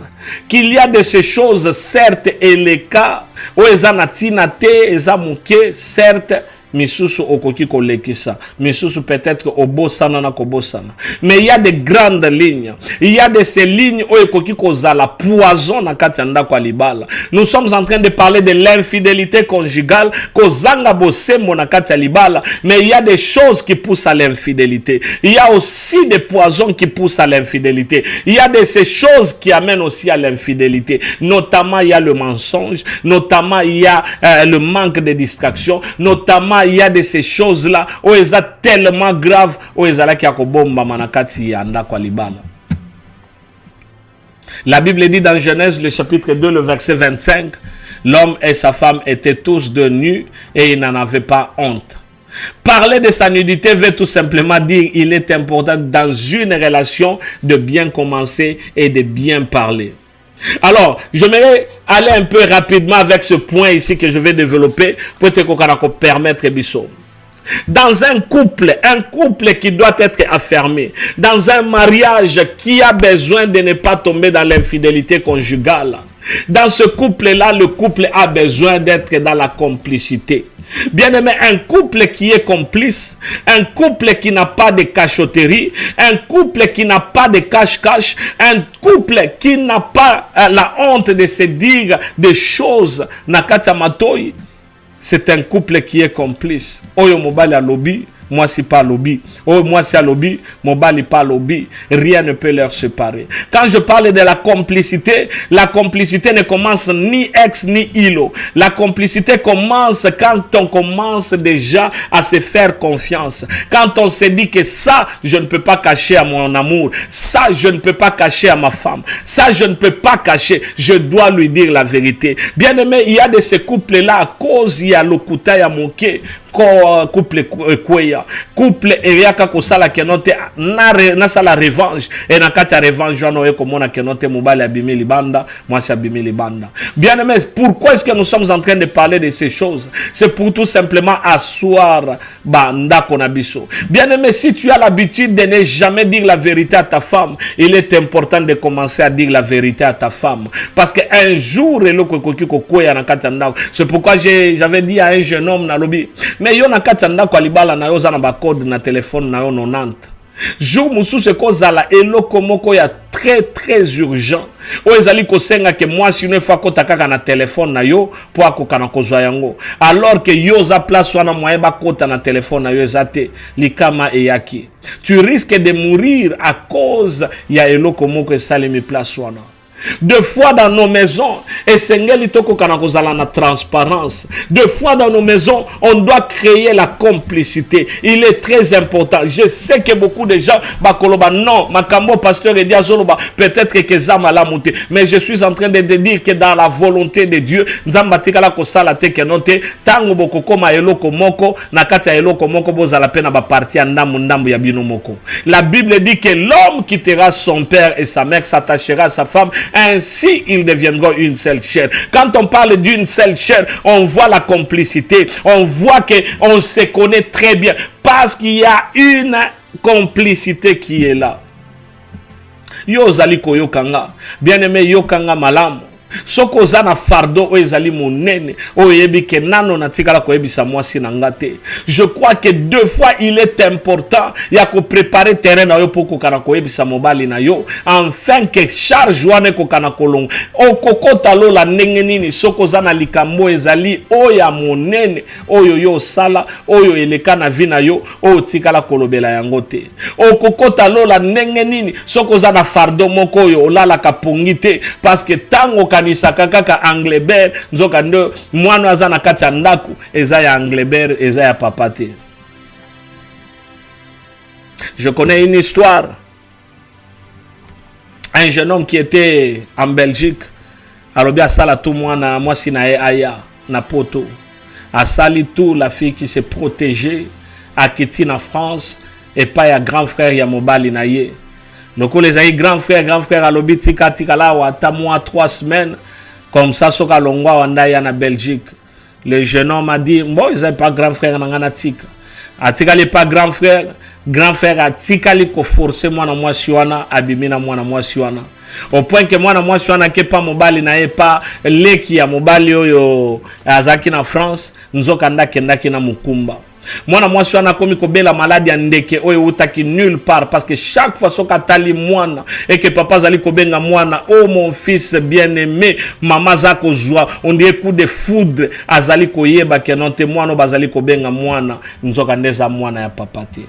qu'il y a de ces choses, certes, et les cas où ils ont natinate, ils ont moke, certes, misusu okoki kolekisa, misusu peut-être obosana na kobosana. Mais il y a des grandes lignes. Il y a de ces lignes où okoki kozala poison na katanda kwa libala. Nous sommes en train de parler de l'infidélité conjugale, kozanga bosemo na katya libala, mais il y a des choses qui poussent à l'infidélité. Il y a aussi des poisons qui poussent à l'infidélité. Il y a de ces choses qui amènent aussi à l'infidélité. Notamment il y a le mensonge, notamment il y a le manque de distraction, notamment il y a de ces choses-là où elles sont tellement graves où elles sont. La Bible dit dans Genèse, le chapitre 2, le verset 25, l'homme et sa femme étaient tous de nus et ils n'en avaient pas honte. Parler de sa nudité veut tout simplement dire qu'il est important dans une relation de bien commencer et de bien parler. Alors, j'aimerais aller un peu rapidement avec ce point ici que je vais développer pour te permettre biso. Dans un couple qui doit être affermé, dans un mariage qui a besoin de ne pas tomber dans l'infidélité conjugale, dans ce couple-là, le couple a besoin d'être dans la complicité. Bien aimé, un couple qui est complice, un couple qui n'a pas de cachotterie, un couple qui n'a pas de cache-cache, un couple qui n'a pas la honte de se dire des choses, nakata matoi, c'est un couple qui est complice. Oyo mobali a lobby, moi c'est pas lobby. Oh, moi c'est lobby, mobali pas lobby. Rien ne peut leur séparer. Quand je parle de la complicité ne commence ni ex ni ilo. La complicité commence quand on commence déjà à se faire confiance. Quand on se dit que ça, je ne peux pas cacher à mon amour. Ça, je ne peux pas cacher à ma femme. Ça, je ne peux pas cacher. Je dois lui dire la vérité. Bien aimé, il y a de ces couples-là à cause il y a l'okuta ya moke. Couple kweya couple eriaka kosala kenote na sala revanche et na kata revanche jano eko mona kenote mobali abimi libanda moi c'est abimi libanda. Bien aimé, pourquoi est-ce que nous sommes en train de parler de ces choses? C'est pour tout simplement asseoir banda konabiso. Bien aimé, si tu as l'habitude de ne jamais dire la vérité à ta femme, il est important de commencer à dire la vérité à ta femme parce que un jour c'est pourquoi j'avais dit à un jeune homme na lobby mais yo na katanda kwa libala na yo zana ba code na téléphone na yo 90 jour musu se kozala eloko moko ya très urgent o ezali kosenga ke moi si une fois kota kaka na téléphone na yo po akokana kozwa yango alors que yo za place wana moyen ba kota na téléphone na yo ezate likama eyaki tu risques de mourir à cause ya eloko moko esalemi place wana. Deux fois dans nos maisons, et sengeli toko kana kozala na transparence. Deux fois dans nos maisons, on doit créer la complicité. Il est très important. Je sais que beaucoup de gens bakoloba non, makambo pasteur et diazoloba peut-être que zama la monté, mais je suis en train de dire que dans la volonté de Dieu, nzamba tikala kosala te kenote tango bokoko ma eloko moko na kati ya eloko moko bozala pena ba parti ndambu ya bino moko. La Bible dit que l'homme quittera son père et sa mère, s'attachera à sa femme. Ainsi, ils deviendront une seule chair. Quand on parle d'une seule chair, on voit la complicité. On voit qu'on se connaît très bien. Parce qu'il y a une complicité qui est là. Yo zali ko yokanga. Bien aimé, yokanga malamu. Soko zana fardeau o ezali monene o yebi ke nano na tikala ko yebisa mwasi na ngate. Je crois que 2 fois il est important ya ko préparer terrain na yo poko kana ko yebisa mobali na yo afin que charge wane ko kana kolong o kokota lo la ndenge nini soko zana likambo ezali o ya monene oyo yo sala oyo eleka na vi na yo o tikala kolobela yango te. O kokota lo la ndenge nini soko zana fardeau moko oyo olala kapongite parce que tango kanisaka kaka Anglebert nzoka ndo mwana aza na kati ya ndaku eza ya Anglebert eza ya papa te. Je connais une histoire. Un jeune homme qui était en Belgique alobi asala tout mwana mwasi na ye aya na poto asali tout la fille qui s'est protégée akiti na France et pas ya grand frère ya mobali na ye. Donc les amis grand frère alobi tika la wata mois 3 semaines comme ça soka longwa wanda ya na Belgique. Le jeune homme a dit bon ils n'avaient pas grand frère na ngana tika. Atika les pas grand frère atika li ko forcer mwana mwasi wana abimina mwana mwasi wana. Au point que mwana mwasi wana ke pa mobali na ye pa leki ya mobali oyo azaki na France nzoka ndaki na mukumba. Mwana mwasi wana komi kobela maladi ya ndeke oyo utaki nulle part parce que chaque fois soka tali mwana et que papa zali kobenga mwana oh mon fils bien-aimé mama zako zwa on dit coup de foudre azali koyeba ke non te mwana bazali kobenga mwana nzoka ndeza mwana ya papa te.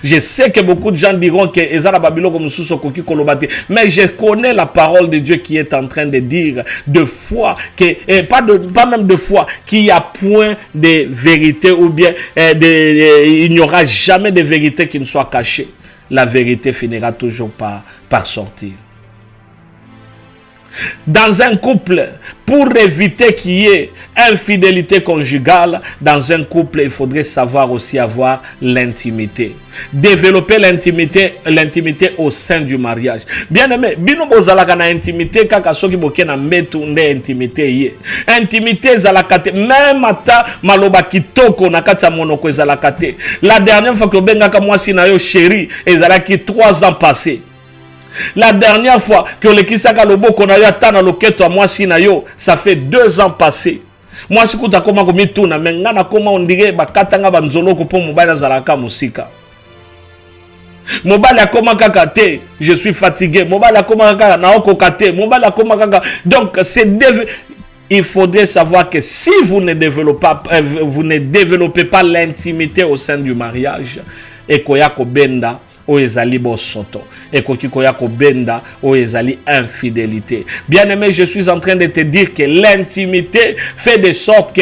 Je sais que beaucoup de gens diront que ezala babilo comme sous koki kolobate, mais je connais la parole de Dieu qui est en train de dire de foi que pas même de foi qu'il y a point de vérité ou bien il n'y aura jamais de vérité qui ne soit cachée. La vérité finira toujours par sortir. Dans un couple, pour éviter qu'il y ait infidélité conjugale, dans un couple, il faudrait savoir aussi avoir l'intimité. Développer l'intimité au sein du mariage. Bien aimé, bino bozalaka na intimité kaka soki boke na metu nde intimité ye. Intimité zalakate même ata maloba kitoko na kati ya monoko ezalakate. La dernière fois que bengaka mwasi na yo chéri, ezalaki 3 ans passés. La dernière fois que le kisaka lobo kona yo atana loketo a mwasi na yo, ça fait 2 ans passés. Mwasi kuta koma komituna mengana koma ondire bakatanga banzolo ko po mobali zalaka musika. Mobali akoma kaka te, je suis fatigué. Mobali akoma kaka na okoka te. Mobali akoma kaka. Donc il faudrait savoir que si vous ne développez pas l'intimité au sein du mariage, et koyako benda o ezali bosoto et koyako benda o ezali infidélité. Bien aimé, je suis en train de te dire que l'intimité fait de sorte que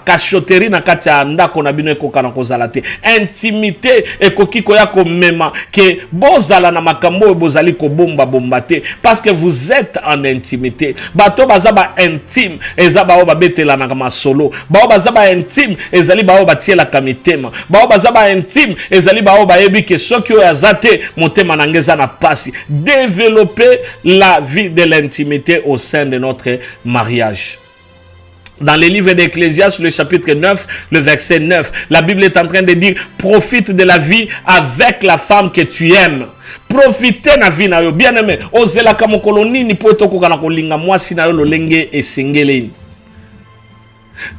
cachotterie na kati ya ndako na bino ekoka na kozala te. Intimité et koyako mema que bozala na makambo bozali ko bomba te parce que vous êtes en intimité. Bato bazaba intime ezaba o babetela na masolo. Ba bazaba intime ezali ba o batiela kamitema. Ba bazaba intime ezali ba développer la vie de l'intimité au sein de notre mariage. Dans le livre d'Ecclésiaste, le chapitre 9, le verset 9, la Bible est en train de dire profite de la vie avec la femme que tu aimes. Profitez na vie na yo. Bien aimé, ozela kama koloni ni poto kokana kolinga mwasi na yo lolenge esengele.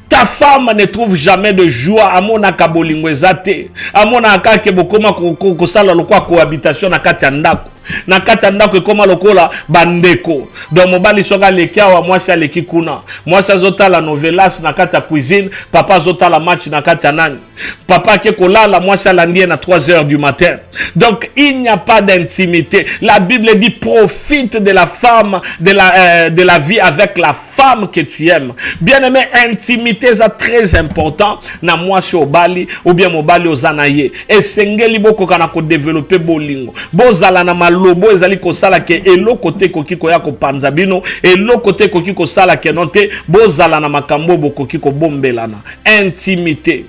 Ta femme ne trouve jamais de joie à mon akabolingo ezate. À mon akake bokoma kosala lokwa cohabitation na kati ya ndako. Na kati ya ndako ekoma lokola bandeko. Donc mobali soka lekia wa mwasi aleki kuna. Mwasi azotala novelas na kati ya cuisine, papa azotala match na kati ya nani. Papa ke kolala mwasi alandie na 3 heures du matin. Donc il n'y a pas d'intimité. La Bible dit profite de la femme de la vie avec la femme que tu aimes. Bien aimé, intimité c'est très important na mwasi obali ou bien mobali ozanaye. Et sengeli boko kana ko développer bolingo. Bozala na lobo ezali kosala ke elo kote koki koya ko panzabino elo kote koki kosala ke note bozala na makambo bokoki ko bombelana. Intimité.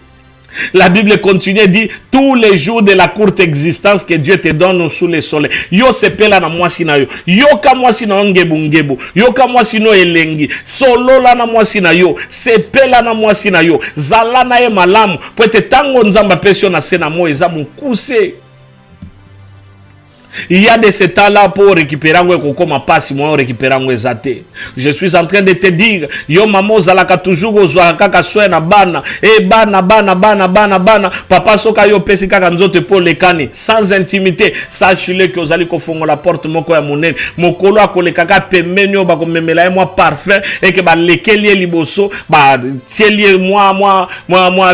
La Bible continue dit tous les jours de la courte existence que Dieu te donne sous le soleil. Yo sepela na mwasi na yo. Yo ka mwasi na ngebu. Yo ka mwasi no elengi. Solo la na mwasi na yo. Sepela na mwasi na yo. Zala na ye malamu. Pwete tango nzamba pesio na sena mo eza mukuse. Il y a de ce temps-là pour récupérer un comme passe, moi récupérer un zate. Je suis en train de te dire, yo maman zalaka toujours ozwa kaka soe na bana, bana, papa soka yo pesi kaka nzote pour les kani, sans intimité, sache-le que ozali ko fongo la porte moko ya monene, mokolo akole kaka pemeni o ba ko memela moi parfum et que ba lekeli liboso, ba tieli moi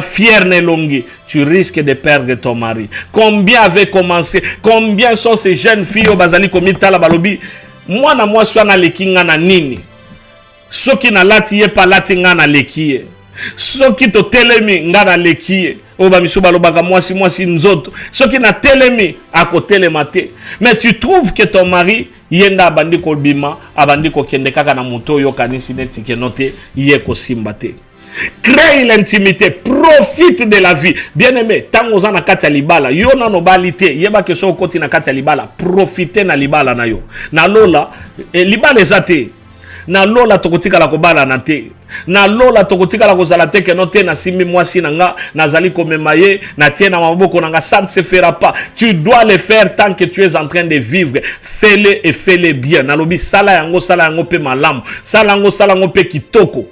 fier ne longi. Tu risques de perdre ton mari. Combien avait commencé? Combien sont ces jeunes filles au bazali komita la balobi? Moi na moi soit na lekinga na nini. Soki na lati ye pa lati nga na lekiye. Soki to telemi nga na lekiye. O ba miso balobaka moi si nzoto. Soki na telemi ako telemate. Mais tu trouves que ton mari yenda abandi ko bima, abandi ko kende kaka na moto yo kanisi neti ke note ye ko simbate. Crée l'intimité, profite de la vie. Bien-aimé, tant aux na kati libala, yo na no balite, yeba ke so koti na kati libala, profite na libala na yo. Na lola, libala ezate. Na lola tokotika la kobala na te. Na lola tokotika la kozala te ke no te na simi mwasi nanga, nazali komemaye, na tie na maboko nanga, ça ne se fera pas. Tu dois le faire tant que tu es en train de vivre. Fais-le et fais-le bien. Na lobi sala yango pe malamu. Sala yango pe kitoko.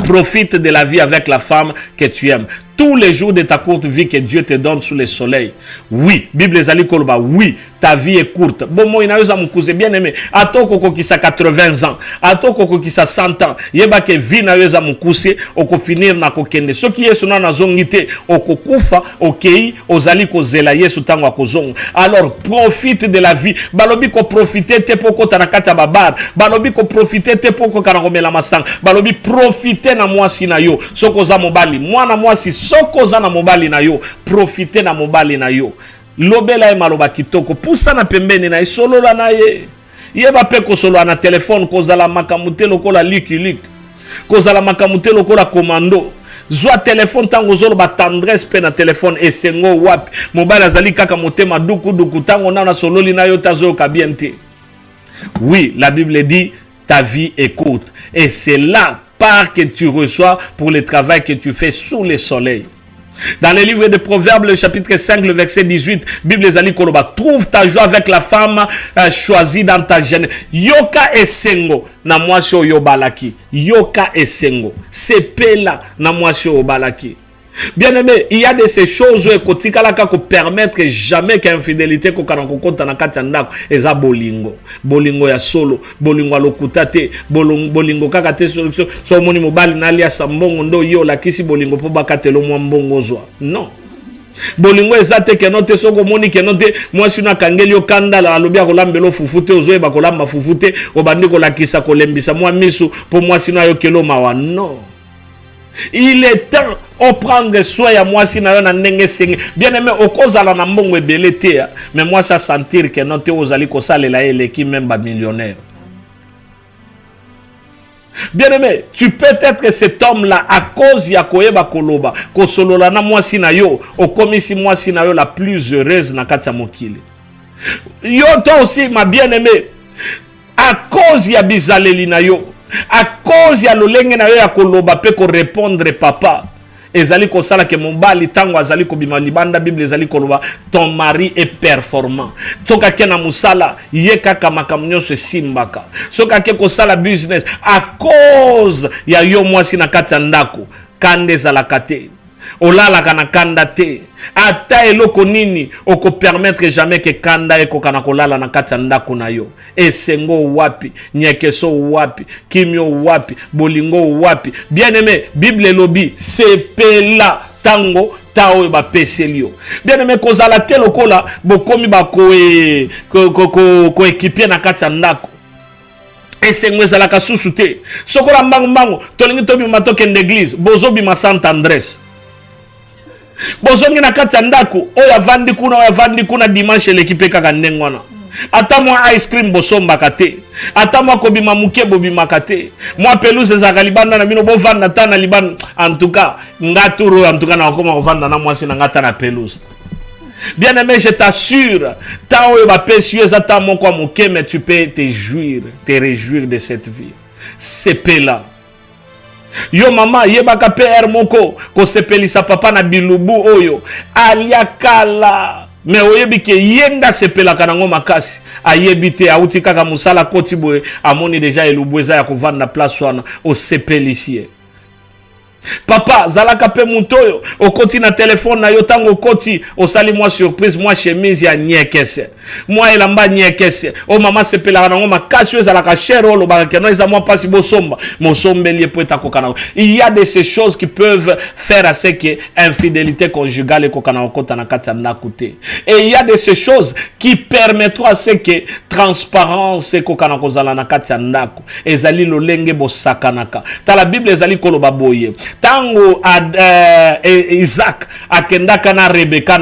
Profite de la vie avec la femme que tu aimes. Tous les jours de ta courte vie que Dieu te donne sous le soleil. Oui, Bible ezali koloba, oui, ta vie est courte. Bon, moi, inayoza mukuse bien aimé. Atoko kokisa 80 ans. Atoko kokisa 100 ans. Yeba ke vie na yoza mukuse, oko finir na kokende. Ce qui est sona na zongite, oko kufa, okei, ozali kozela yesu tango akozongo. Alors, profite de la vie. Balobi ko profite te poko tanakata babar. Balobi ko profite te poko kanakomela masang. Balobi profite na mwasi na yo. Soko za mobali. Mwana mwasi soko za na mobali na yo. Profite na mobali na yo. Lobela e maloba kitoko. Pusa na pembeni na solo la na ye. Yeba pe ko solo na telefone kozala makamute lokola liki. Kozala makamute lokola komando. Zwa telefone tango zolo ba tendresse pe na telefone esengo wapi. Mobali azali kaka motema duku tango na solo li na yo tazo kabiente. Oui, la Bible dit ta vie est courte. Et c'est là part que tu reçois pour le travail que tu fais sous le soleil. Dans le livre de Proverbes, le chapitre 5, le verset 18, Bible ezali koloba, trouve ta joie avec la femme choisie dans ta jeunesse. Yoka esengo na mwasi oyo balaki. Yoka esengo. Sepela na mwasi oyo balaki. Bien aimé, il y a de ces choses qui permettre jamais qu'infidélité ko kana kokota na kati ndako eza bolingo. Bolingo ya solo, bolingo lokuta te, bolingo kaka te so moni mobali na alia sambongo ndo yo la kisi bolingo po bakatelo mwa mbongo zwa. Non. Bolingo ezate ke note soko moni ke note mwasi na kangeli okanda la alobi akolambelo fufute ozoe bakolamba fufute obandi ko lakisa kolembisa mwa misu po mwasi na yo kelo mawa. Non. Il est temps de prendre soin à moi si na ndenge senge. Bien aimé okozala na mbongo ebele te, mais moi ça sentir que non te ozali ko salela eleki même ba millionnaire. Bien aimé, tu peux être cet homme là à cause ya koyeba koloba, ko solola na moi si na yo, okomisi moi si na yo la plus heureuse na kati ya mokili. Yo toi aussi ma bien aimé, à cause ya bizaleli na yo. À cause ya lolenge na yo ya koloba pe ko répondre papa ezali ko sala ke mobali tango azali ko bima libanda Bible ezali koloba ton mari est performant soka ke na musala ye kaka makamnyo se simbaka soka ke ko sala business à cause ya yo mwasi na kati ndako kande zala kate olala kana kanda te ata eloko nini oko permettre jamais que kanda eko kana kolala na kati ndako na yo esengo wapi nyekeso wapi kimyo wapi bolingo wapi bien aimé Bible lobi sepela tango tao ba peselio bien aimé kozala te lokola bokomi ba ko équipier na kati ndako esengo ezalaka susu te sokola mbangu tolingi tobi matoke d'église bozobi ma Saint Andrés bozongi na kati ya ndako oya vandi kuna dimanche l'équipe kaka ndengwana ata mwa ice cream bosombaka te ata mwa kobima muke bobimaka te mwa pelouse ezaka libanda na bino bovanda ta na libanda en tout cas ngaturo en tout cas na koma kovanda na mwasi na ngata na pelouse. Bien aimé, je t'assure, tant oyo ba pesieux ata moko muke mais tu peux te réjouir de cette vie. C'est là. Yo mama yebaka PR moko ko sepelisa papa na bilubu oyo aliakala mais oyebi ke yenga sepela kanango makasi ayebi te auti kaka musala koti boye amoni déjà elubweza ya kovanda place wana o sepelisie. Papa, zalaka pe mutoyo, okoti na telefone na yo tango okoti, osali moi surprise, moi chemise ya nyekese. Moi elamba nyekese. O mama sepela nango makasi yo zalaka cher o lobaka keno eza moi pasi bosomba, mosombeli poeta kokana. Il y a de ces choses qui peuvent faire à ce que infidélité conjugale kokana okota na kati ya ndakute. Et il y a de ces choses qui permettront à ce que transparence kokana kozala na kati ya ndako. Ezali lolenge bosakanaka. Ta la Bible ezali koloba boye. Tango Isaac akendaka na Rebecca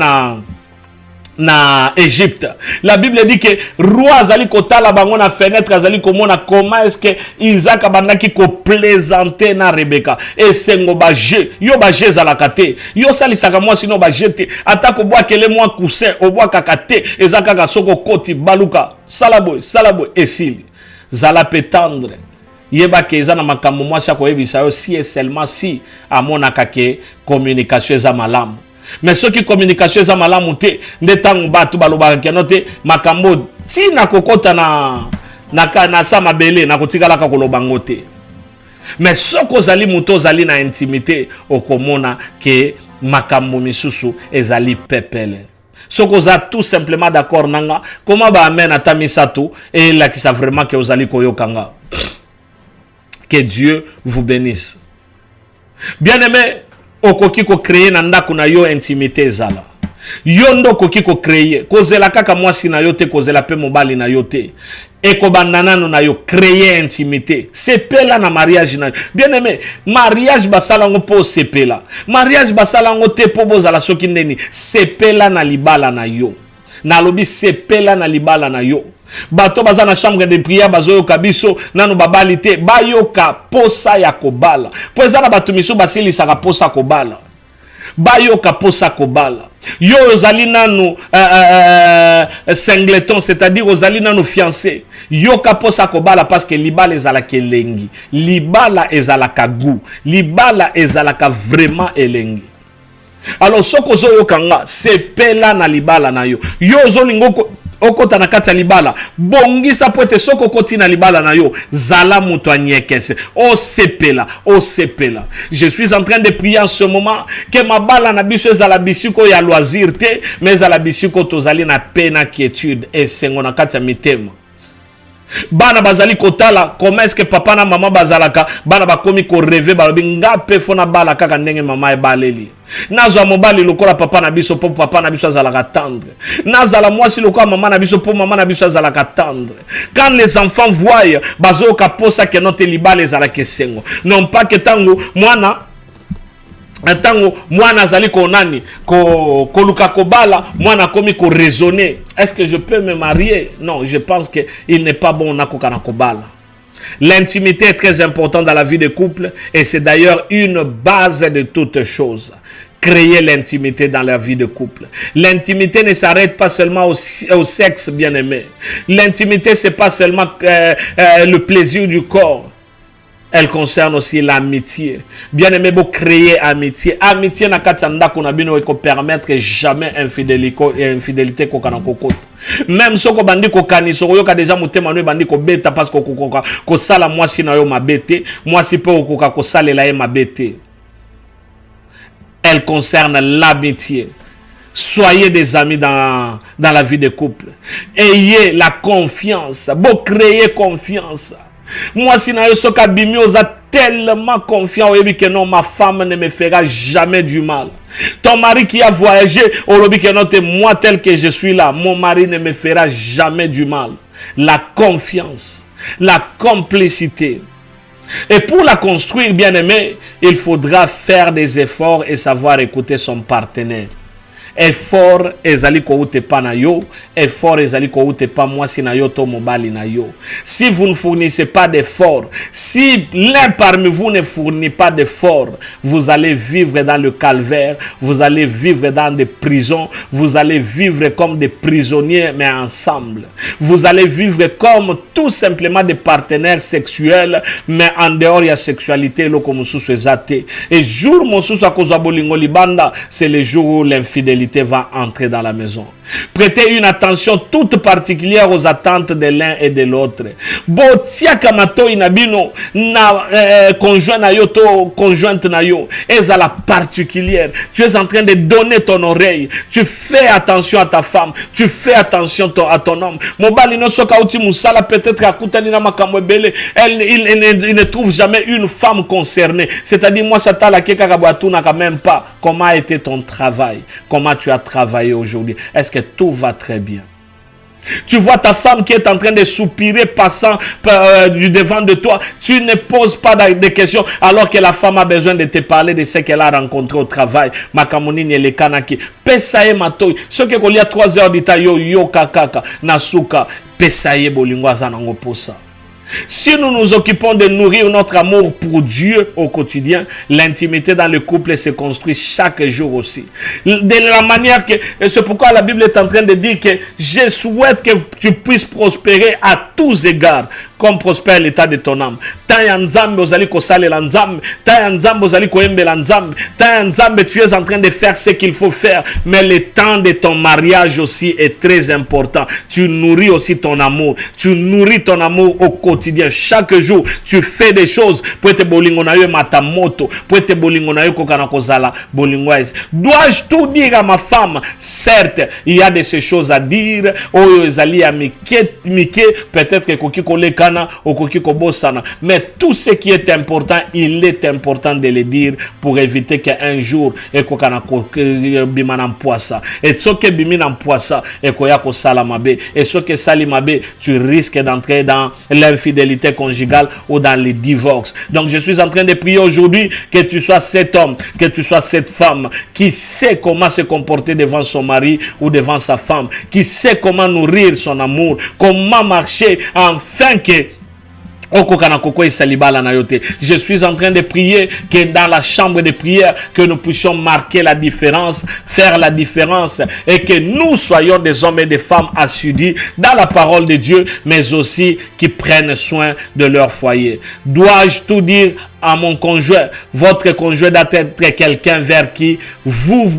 na Égypte. La Bible dit que roi azali kotala bango na fenêtre azali komona comment est-ce que Isaac abandaki ko plaisanter na Rebecca. Et sengo baje, yo baje zalakate. Yo salisaka moi sino baje te. Atako boa kele moi coussin, oboa kakate, ezaka kasoko koti baluka. Salaboy esili. Zala petendre. Yeba ke eza na makambo mwasi akoyebisa yo si et seulement si amonaka ke communication eza malamu. Mais ceux qui communication eza malamu te nde tango batu balobaka keno te makambo ti na kokota na sa mabele na kotikalaka kolobango te. Mais soko ozali muto ozali na intimité okomona ke makambo misusu ezali pepele. Soko oza tout simplement d'accord nanga comment ba amen atamisato et la ki sa vraiment ke ozali koyokanga. Que Dieu vous bénisse. Bien-aimé, okoki ko créer na ndako na yo intimité zala. Yo ndo koki ko créer. Kozela kaka mwasi na yo te, kozela pe mobali na yo te. Eko bandanano na yo créer intimité. Sepela na mariage na yo. Bien-aimé, mariage basala ngo po sepela. Mariage basala ngo te po bozala soki ndeni. Sepela na libala na yo. Na lobi sepela na libala na yo. Bato baza na chambre de prière bazoyo kabiso nano babalite bayoka posa ya kobala po eza na bato miso basilisaka posa kobala bayoka posa kobala yo ozali nano singleton c'est-à-dire ozali nano fiancé yoka posa kobala parce que libala ezalaka elengi libala ezalaka goût libala ezalaka vraiment elengi. Alors soko zoyoka nga sepela na libala na yo yo zolingo okota na kati ya libala bongisa poete soko koti na libala na yo zala muto anyekese o sepela. Je suis en train de prier en ce moment que ma bala na biso ezala bisiko ya loisir te mais ezala bisiko tozali na paix na quiétude et sengo na kati ya mitema. Bana bazali kotala comment est-ce que papa na maman bazalaka bana bakomi ko rêver balobi ngape fona bala kaka ndenge mama e baleli. Nazwa mobali lokola papa na biso po papa na biso azalaka tendre. Nazala mwasi lokola mama na biso po mama na biso azalaka tendre. Quand les enfants voient bazoka posa ke note libala ezalaka sengo. Non pas que tango mwana zali ko nani ko luka kobala mwana komi ko raisonner est-ce que je peux me marier? Non, je pense que il n'est pas bon na kokana kobala. L'intimité est très importante dans la vie de couple et c'est d'ailleurs une base de toutes choses. Créer l'intimité dans la vie de couple. L'intimité ne s'arrête pas seulement au sexe, bien-aimé. L'intimité c'est pas seulement le plaisir du corps. Elle concerne aussi l'amitié. Bien aimé, vous créer amitié. Amitié na katanda kuna bino eko permettre jamais infidélité kokana kokota. Même si ko bandi ko kaniso ko yoka déjà mutema no bandi ko beta parce ko sala mwasi na yo mabete, mwasi pe okoka ko salela ye mabete. Elle concerne l'amitié. Soyez des amis dans la vie de couple. Ayez la confiance. Vous créez confiance. Moi, si na yo soka bimi oza tellement confiant que non, ma femme ne me fera jamais du mal. Ton mari qui a voyagé, que non, moi tel que je suis là, mon mari ne me fera jamais du mal. La confiance, la complicité. Et pour la construire, bien aimé, il faudra faire des efforts et savoir écouter son partenaire. Effort ezali ko ute pa na yo, effort ezali ko ute pa mwasi na yo to mobali na yo. Si vous ne fournissez pas d'effort, si l'un parmi vous ne fournit pas d'effort, vous allez vivre dans le calvaire, vous allez vivre dans des prisons, vous allez vivre comme des prisonniers mais ensemble. Vous allez vivre comme tout simplement des partenaires sexuels mais en dehors de la sexualité loko mususu ezate. Et jour mususu akozwa bolingo libanda, c'est le jour où l'infidélité va entrer dans la maison. Prêtez une attention toute particulière aux attentes de l'un et de l'autre. Botia kamato inabino na conjoint na yo to conjointe na yo. Est à la particulière. Tu es en train de donner ton oreille. Tu fais attention à ta femme. Tu fais attention à ton homme. Mobali no soka uti musala peut-être akutani na makamwebele. Il ne trouve jamais une femme concernée. C'est-à-dire moi ça t'a la keka kabwatuna quand même pas. Comment a été ton travail? Comment tu as travaillé aujourd'hui? Est-ce que tout va très bien? Tu vois ta femme qui est en train de soupirer passant du devant de toi. Tu ne poses pas de questions alors que la femme a besoin de te parler de ce qu'elle a rencontré au travail. Makamonini le kanaki. Pesaye matoy. Ce que kolia 3 heures d'ita yo kakaka nasuka. Pesaye bolingo zanango posa. Si nous nous occupons de nourrir notre amour pour Dieu au quotidien, l'intimité dans le couple se construit chaque jour aussi. De la manière que, c'est pourquoi la Bible est en train de dire que je souhaite que tu puisses prospérer à tous égards, comme prospère l'état de ton âme. Tu es en train de faire ce qu'il faut faire, mais le temps de ton mariage aussi est très important. Tu nourris aussi ton amour. Tu nourris ton amour au quotidien. Chaque jour, tu fais des choses pour te bolingo na yo matamoto, pour te bolingo na yo kokana kozala bolingwaise. Dois-je tout dire à ma femme? Certes, il y a de ces choses à dire. Oh, ezali ya mike, peut-être que koki kolekana ou koki kobosana. Mais tout ce qui est important, il est important de le dire pour éviter qu'un jour et kokana bimana poissa. Et ce que bimina poissa et koya ko salamabe. Et ce que salimabe, tu risques d'entrer dans l'infidélité conjugale ou dans les divorces. Donc je suis en train de prier aujourd'hui que tu sois cet homme, que tu sois cette femme qui sait comment se comporter devant son mari ou devant sa femme, qui sait comment nourrir son amour, comment marcher afin que je suis en train de prier que dans la chambre de prière, que nous puissions marquer la différence, faire la différence et que nous soyons des hommes et des femmes assidus dans la parole de Dieu, mais aussi qui prennent soin de leur foyer. Dois-je tout dire à mon conjoint? Votre conjoint doit être quelqu'un vers qui vous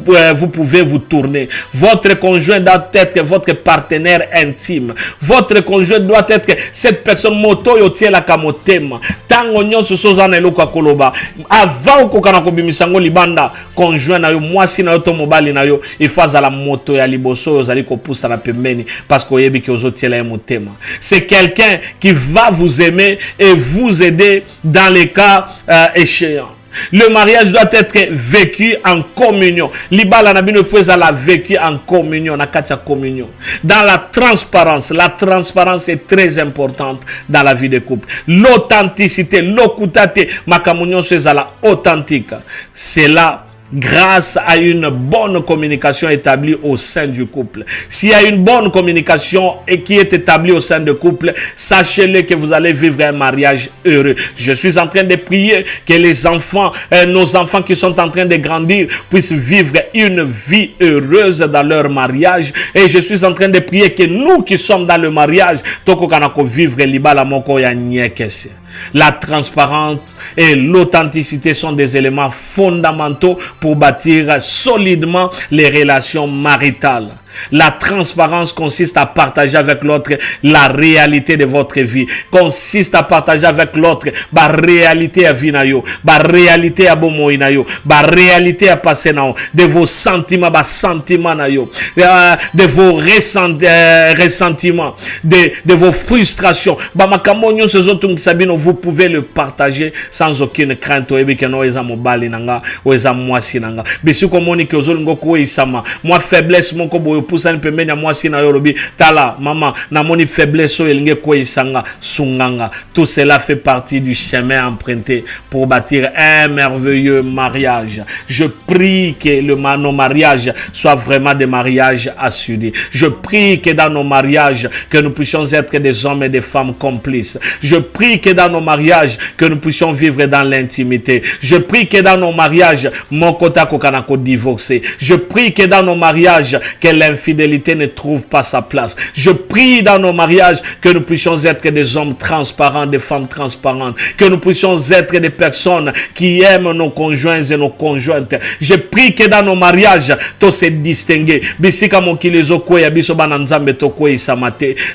pouvez vous tourner. Votre conjoint doit être votre partenaire intime. Votre conjoint doit être cette personne moto yotie la kamotema. Tango nyonso sozana eloko koloba. Avant kokana kobimisango libanda conjoint na yo mwasi na yo to mobali na yo ifaza la moto ya liboso ozali ko poussa na pembeni parce que oyebi ke ozotiela ya motema. C'est quelqu'un qui va vous aimer et vous aider dans les cas échéant. Le mariage doit être vécu en communion. Libala nabino fweza la vécu en communion, na katia communion. Dans la transparence. La transparence est très importante dans la vie de couple. L'authenticité, l'okutate, makamunyon fweza la authentique. C'est là grâce à une bonne communication établie au sein du couple. S'il y a une bonne communication et qui est établie au sein du couple, sachez-le que vous allez vivre un mariage heureux. Je suis en train de prier que les enfants, nos enfants qui sont en train de grandir, puissent vivre une vie heureuse dans leur mariage. Et je suis en train de prier que nous qui sommes dans le mariage, toko kanako vivre libala moko ya nyekese. La transparence et l'authenticité sont des éléments fondamentaux pour bâtir solidement les relations maritales. La transparence consiste à partager avec l'autre la réalité de votre vie. Consiste à partager avec l'autre la réalité à vie nayo, la réalité à bomo nayo, la réalité à passer nayo, de vos sentiments, sentiments nayo, de vos ressentiments, de vos frustrations. Vous pouvez le partager sans aucune crainte. Moi faiblesse mon kobo poussa pembeni ya mwasi na yorobi tala maman na moni faiblesse o elinge ko isanga sunganga. Tout cela fait partie du chemin emprunté pour bâtir un merveilleux mariage. Je prie que nos mariages soient vraiment des mariages assurés. Je prie que dans nos mariages que nous puissions être des hommes et des femmes complices. Je prie que dans nos mariages que nous puissions vivre dans l'intimité. Je prie que dans nos mariages mon kota kokanako divorcé. Je prie que dans nos mariages que l'infidélité ne trouve pas sa place. Je prie dans nos mariages que nous puissions être des hommes transparents, des femmes transparentes, que nous puissions être des personnes qui aiment nos conjoints et nos conjointes. Je prie que dans nos mariages, tous se distinguer.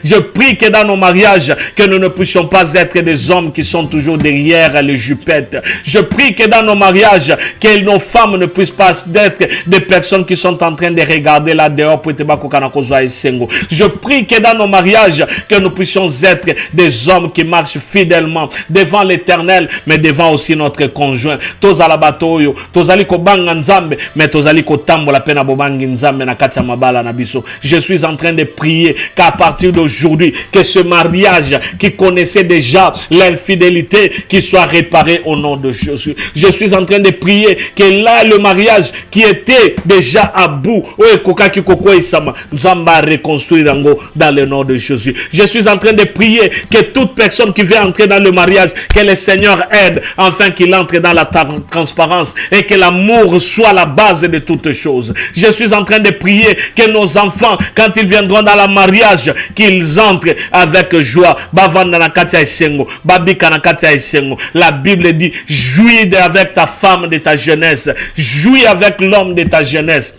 Je prie que dans nos mariages, que nous ne puissions pas être des hommes qui sont toujours derrière les jupettes. Je prie que dans nos mariages, que nos femmes ne puissent pas être des personnes qui sont en train de regarder là dehors. Je prie que dans nos mariages, que nous puissions être des hommes qui marchent fidèlement devant l'Éternel, mais devant aussi notre conjoint. Tozala batoyo, tozali ko banga nzambe, mais tozali ko tambola pena bobangi nzambe na kati ya mabala na biso. Je suis en train de prier qu'à partir d'aujourd'hui, que ce mariage qui connaissait déjà l'infidélité, qui soit réparé au nom de Jésus. Je suis en train de prier que là, le mariage qui était déjà à bout, Nzamba reconstruire dans le nom de Jésus. Je suis en train de prier que toute personne qui veut entrer dans le mariage, que le Seigneur aide, afin qu'il entre dans la transparence et que l'amour soit la base de toutes choses. Je suis en train de prier que nos enfants, quand ils viendront dans le mariage, qu'ils entrent avec joie. La Bible dit, jouis avec ta femme de ta jeunesse, jouis avec l'homme de ta jeunesse.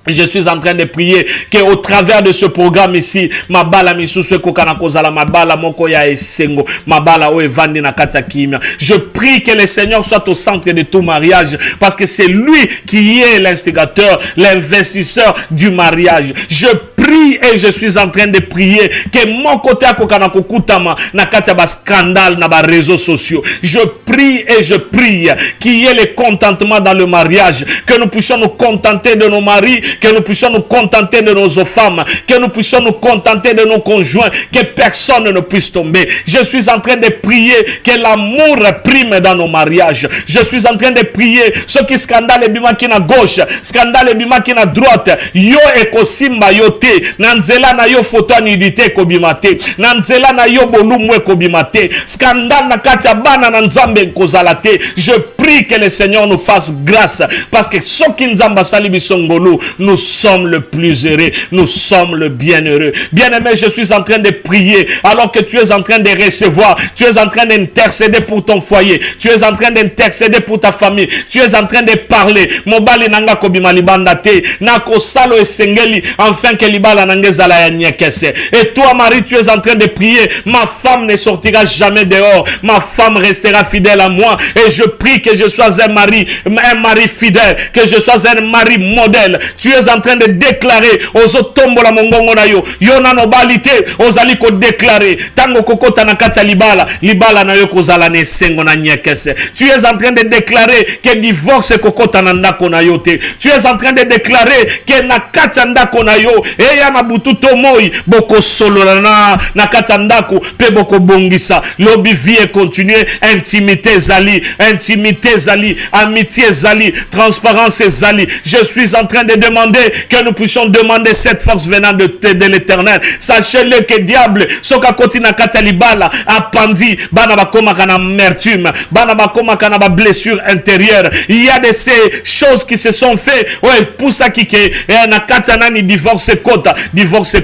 Je suis en train de prier qu'au travers de ce programme ici, mabala misusu kokana kozala mabala moko ya esengo, mabala o evandi na kati ya kimia. Je prie que le Seigneur soit au centre de tout mariage, parce que c'est lui qui est l'instigateur, l'investisseur du mariage. Je prie et je suis en train de prier que mon côté à kokana kokutama na kati ya ba scandale na ba réseaux sociaux. Je prie et je prie qu'il y ait le contentement dans le mariage, que nous puissions nous contenter de nos maris, que nous puissions nous contenter de nos femmes, que nous puissions nous contenter de nos conjoints, que personne ne puisse tomber. Je suis en train de prier que l'amour prime dans nos mariages. Je suis en train de prier ce qui scandale bima qui na gauche, scandale bima qui na droite, yo ekosimba yo te, nanzela na yo photo nudité kobimate, nanzela na yo bolumwe kobimate, scandale na kati ya bana na nzambe kozalate. Je prie que le Seigneur nous fasse grâce, parce que ce qui nzamba sali bisongolo, nous sommes le plus heureux, nous sommes le bienheureux. Bien-aimé, je suis en train de prier alors que tu es en train de recevoir, tu es en train d'intercéder pour ton foyer, tu es en train d'intercéder pour ta famille, tu es en train de parler. Mobali nanga kobima libanda te, nako salo esengeli, enfin que libala nangezala ya nyekese. Et toi, Marie, tu es en train de prier, ma femme ne sortira jamais dehors, ma femme restera fidèle à moi. Et je prie que je sois un mari fidèle, que je sois un mari modèle. Tu es en train de déclarer aux otombola mongongo na yo yona no balite ozali ko déclarer tango kokota na kati libala na yo kozala ne sengo na nyekese. Tu es en train de déclarer que divorce kokota na ndako na yo te. Tu es en train de déclarer que na kati ndako na yo eya na bututo moi boko solo na kati ndako pe boko bongisa lobi vie continuer, intimité zali, amitié zali, transparence zali. Je suis en train de demander que nous puissions demander cette force venant de l'Éternel. Sachez-le que diable soka koti na kati libala apandi bana bakoma kana amertume, bana bakoma kana ba blessure intérieure. Il y a de ces choses qui se sont fait pour ça qui na kati nani divorce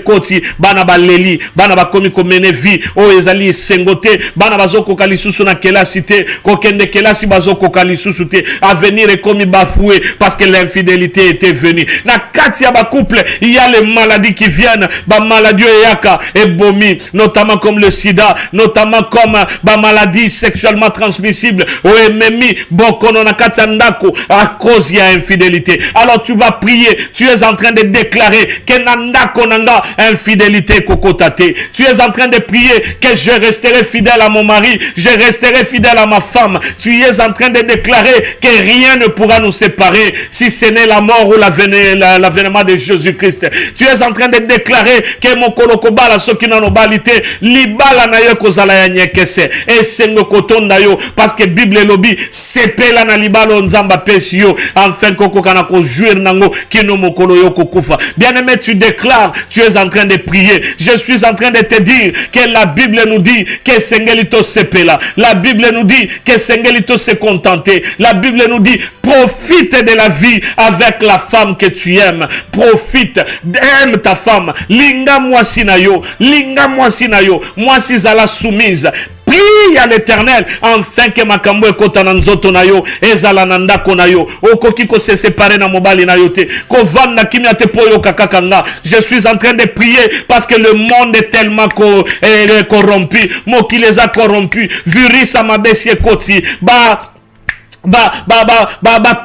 koti bana baleli bana bakomi ko mene vie ezali sengote bana bazoko kalisusu na kelasi te kokende kelasi bazoko kalisusu te avenir est comme bafoué parce que l'infidélité était venue. Na kati ya ba couple, il y a les maladies qui viennent, ba maladie yaka et bomi, notamment comme le sida, notamment comme ba maladie sexuellement transmissible, MMI, bokono na kati ndako à cause ya infidélité. Alors tu vas prier, tu es en train de déclarer que ndako nanga infidélité kokotate. Tu es en train de prier que je resterai fidèle à mon mari, je resterai fidèle à ma femme. Tu es en train de déclarer que rien ne pourra nous séparer si ce n'est la mort ou l'avènement de Jésus-Christ. Tu es en train de déclarer que mon kolokobala soki na nobalite libala na yo kozala ya nyekese et sengo kotonda yo parce que Bible lobi sepela na libalo nzamba pesi yo enfin koko kana ko jouir nango kino mokolo yo kokufa. Bien-aimé, tu déclares, tu es en train de prier. Je suis en train de te dire que la Bible nous dit que sengelito sepela. La Bible nous dit que sengelito se contenter. La Bible nous dit, profite de la vie avec la femme que tu aimes. Profite, aime ta femme. Linga mwasi na yo, linga mwasi na yo, mwasi zala soumise. Prie à l'Éternel afin que makambo ekota na nzoto na yo ezala na ndako na yo okoki ko se séparer na mobali na yo te ko vanda kimia te poyo kakakanga. Je suis en train de prier parce que le monde est tellement corrompu, moki les a corrompus, virisa mabesi ekoti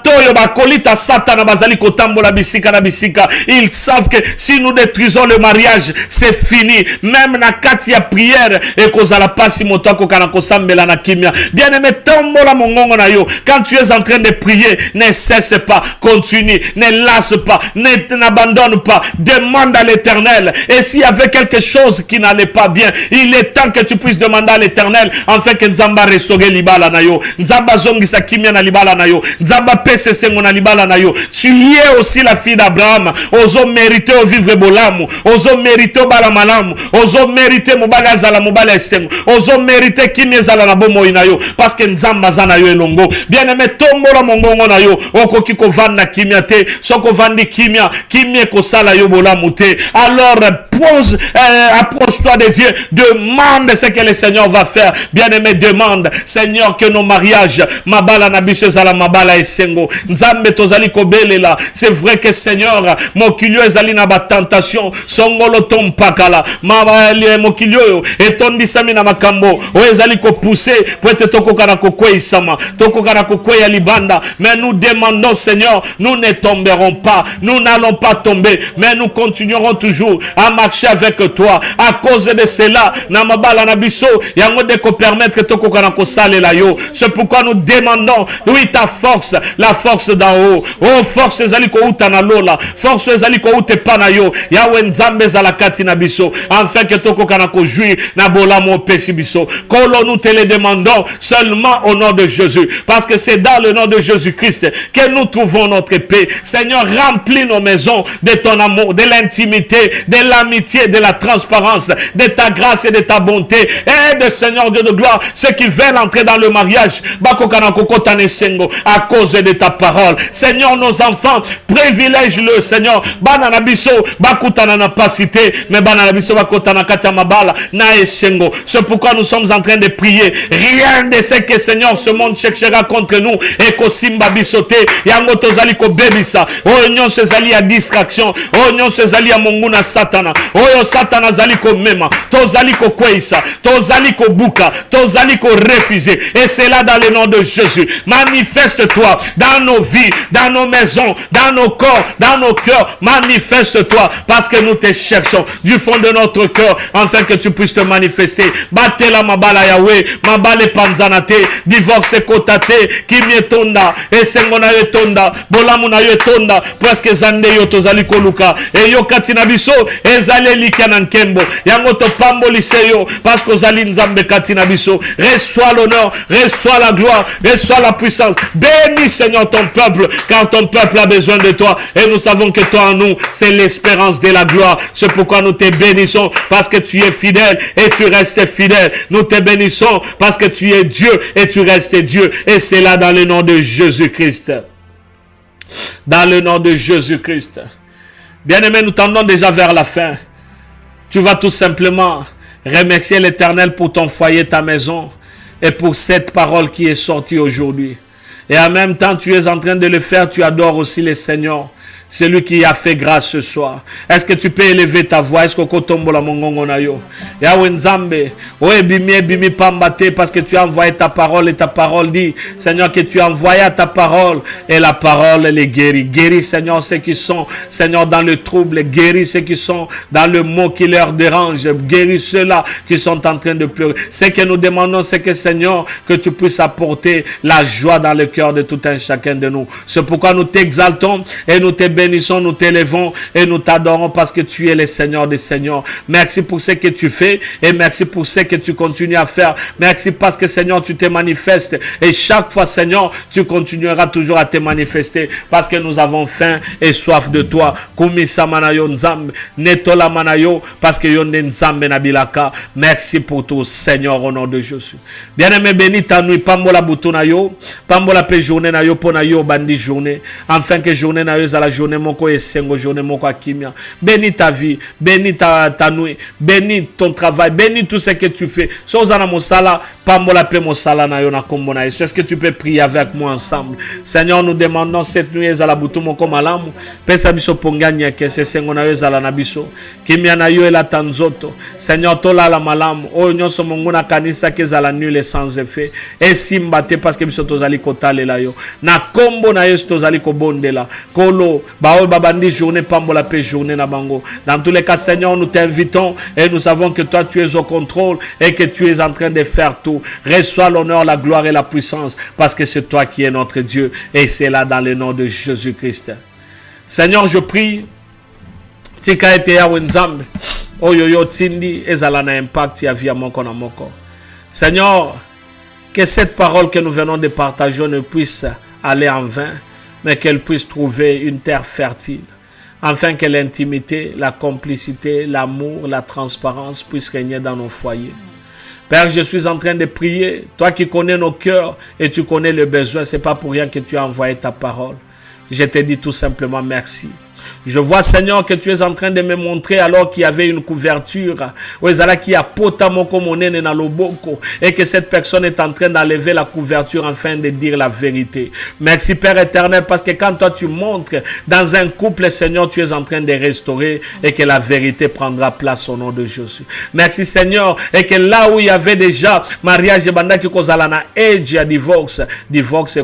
toyo kolita satana bazali kotambola bisika na bisika. Ils savent que si nous détruisons le mariage, c'est fini. Même na kati ya prière et kozala pasi moto akokana kosambela na kimia. Bien-aimé, tombola mongongo na yo. Quand tu es en train de prier, ne cesse pas, continue, ne lasse pas, n'abandonne pas. Demande à l'Éternel. Et s'il y avait quelque chose qui n'allait pas bien, il est temps que tu puisses demander à l'Éternel afin que Nzamba restaure libala na yo. Nzamba zongisa kimia na libala na yo. Nzamba pese sengo na libala na yo. Tu es aussi la fille d'Abraham. Ozo mérité au vivre bolamu. Ozo mérité au bala malamu. Ozo mérité mobala zala mobala sengo. Ozo mérité kimia zala na bomo ina yo. Parce que Nzamba zana yo elongo. Bien aimé tombola mongongo na yo. Oko kiko vanda kimia te. Soko vandi kimia. Kimia ko sala yo bolamu te. Alors approche-toi de Dieu. Demande ce que le Seigneur va faire. Bien aimé, demande Seigneur que nos mariages mabala na biso zala mabala esengo. Nzambe tozali kobelela. C'est vrai que Seigneur mokilio ezali na ba tentation songolo tompakala mabali mokilio etondisami na makambo o ezali ko pousser pour être tokoka na kokweisama tokoka na kokweya libanda. Mais nous demandons Seigneur, nous ne tomberons pas, nous n'allons pas tomber, mais nous continuerons toujours à marcher avec toi. À cause de cela na mabala na biso yango de ko permettre tokoka na kosalela yo. C'est pourquoi nous demandons, oui, ta force, la force d'en haut. Oh, force ezali ko uta na lola, force ezali ko ute pana yo. Yawe nzambe za la kati na biso, afin que toko kana ko jouir na bola mo pesi biso. Kolo nous te le demandons seulement au nom de Jésus, parce que c'est dans le nom de Jésus-Christ que nous trouvons notre paix. Seigneur, remplis nos maisons de ton amour, de l'intimité, de l'amitié, de la transparence, de ta grâce et de ta bonté. Aide, Seigneur Dieu de gloire, ceux qui veulent entrer dans le mariage, à cause de ta parole. Seigneur, nos enfants, privilège-le, Seigneur. Bananabiso, bakutana na pasité, mais bananabiso bakutana kata mabala na esengo. C'est pourquoi nous sommes en train de prier. Rien de ce que Seigneur ce monde cherchera contre nous et kosimba bisote. Yango tozali ko bebisa. Oh nyon sezali ya distraction. Oh nyon sezali ya monguna satana. Oh satana zali ko mema. Tozali ko kweisa. Tozali ko buka. Tozali ko refuser. Et c'est là dans le nom de Jésus. Manifeste-toi dans nos vies, dans nos maisons, dans nos corps, dans nos cœurs. Manifeste-toi parce que nous te cherchons du fond de notre cœur afin que tu puisses te manifester. Batela mabala Yahweh, mabale panzanate, divorce kotate, kimietonda, esengona yetonda, bolamuna yetonda, presque zande yotozali koluka, et yo katina biso, ezale likana nkembo, yango to pambo liseyo, parce que zali nzambe katina biso. Reçois l'honneur, reçois la gloire, reçois la puissance. Bénis Seigneur ton peuple, car ton peuple a besoin de toi, et nous savons que toi en nous, c'est l'espérance de la gloire. C'est pourquoi nous te bénissons, parce que tu es fidèle, et tu restes fidèle. Nous te bénissons, parce que tu es Dieu, et tu restes Dieu, et c'est là dans le nom de Jésus-Christ. Dans le nom de Jésus-Christ. Bien-aimés, nous tendons déjà vers la fin. Tu vas tout simplement remercier l'Éternel pour ton foyer, ta maison, et pour cette parole qui est sortie aujourd'hui. Et en même temps, tu es en train de le faire, tu adores aussi le Seigneur. Celui qui a fait grâce ce soir. Est-ce que tu peux élever ta voix? Est-ce que tu tombe la mongongo na yo? Yahweh Nzambe, oe bimi pambate, parce que tu as envoyé ta parole et ta parole dit, Seigneur, que tu as envoyé ta parole et la parole elle est guérie. Guéris, Seigneur, ceux qui sont, Seigneur, dans le trouble. Guéris ceux qui sont dans le mot qui leur dérange. Guéris ceux-là qui sont en train de pleurer. Ce que nous demandons, c'est que, Seigneur, que tu puisses apporter la joie dans le cœur de tout un chacun de nous. C'est pourquoi nous t'exaltons et nous te bénissons, nous t'élevons et nous t'adorons parce que tu es le Seigneur des Seigneurs. Merci pour ce que tu fais et merci pour ce que tu continues à faire. Merci parce que Seigneur, tu te manifestes et chaque fois, Seigneur, tu continueras toujours à te manifester parce que nous avons faim et soif de toi. Kumisa manayo nzambe, netola manayo parce que yonde nzambe nabilaka. Merci pour tout, Seigneur, au nom de Jésus. Bien-aimé, bénis ta nuit, pambola bouton yo, pambola pe journée na yo, pona yo bandi journée, afin que journée na yo, la journée moko et sengo, journée moko akimia. Bénis ta vie, bénis ta nuit, bénis ton travail, bénis tout ce que tu fais. Sozana mosala, pambola pe mosala na yo na kombo na Yesu. Est-ce que tu peux prier avec moi ensemble? Seigneur, nous demandons cette nuit, ezala bouton moko malamu, pesa biso ponganya ke se sengo na yo ezala na biso, kimia na yo ela tanzoto. Seigneur, tola la malamu, o nyonso monguna kanisa ke ezala nul et sans effet. Et simbate parce que biso tozali kotale la yo. Na kombo na Yesu tozali kobondela. Kolo, baol babandi journée, pambola pe journée na bango. Dans tous les cas, Seigneur, nous t'invitons et nous savons que toi tu es au contrôle et que tu es en train de faire tout. Reçois l'honneur, la gloire et la puissance parce que c'est toi qui es notre Dieu et c'est là dans le nom de Jésus-Christ. Seigneur, je prie. Tika ete ya wenzambe. Oyoyo tindi ezala na impact ya via moko na moko. Seigneur, que cette parole que nous venons de partager ne puisse aller en vain, mais qu'elle puisse trouver une terre fertile, afin que l'intimité, la complicité, l'amour, la transparence puissent régner dans nos foyers. Père, je suis en train de prier, toi qui connais nos cœurs et tu connais le besoin, c'est pas pour rien que tu as envoyé ta parole. Je te dis tout simplement merci. Je vois, Seigneur, que tu es en train de me montrer alors qu'il y avait une couverture. Et que cette personne est en train d'enlever la couverture afin de dire la vérité. Merci, Père éternel, parce que quand toi tu montres dans un couple, Seigneur, tu es en train de restaurer et que la vérité prendra place au nom de Jésus. Merci, Seigneur, et que là où il y avait déjà mariage, divorce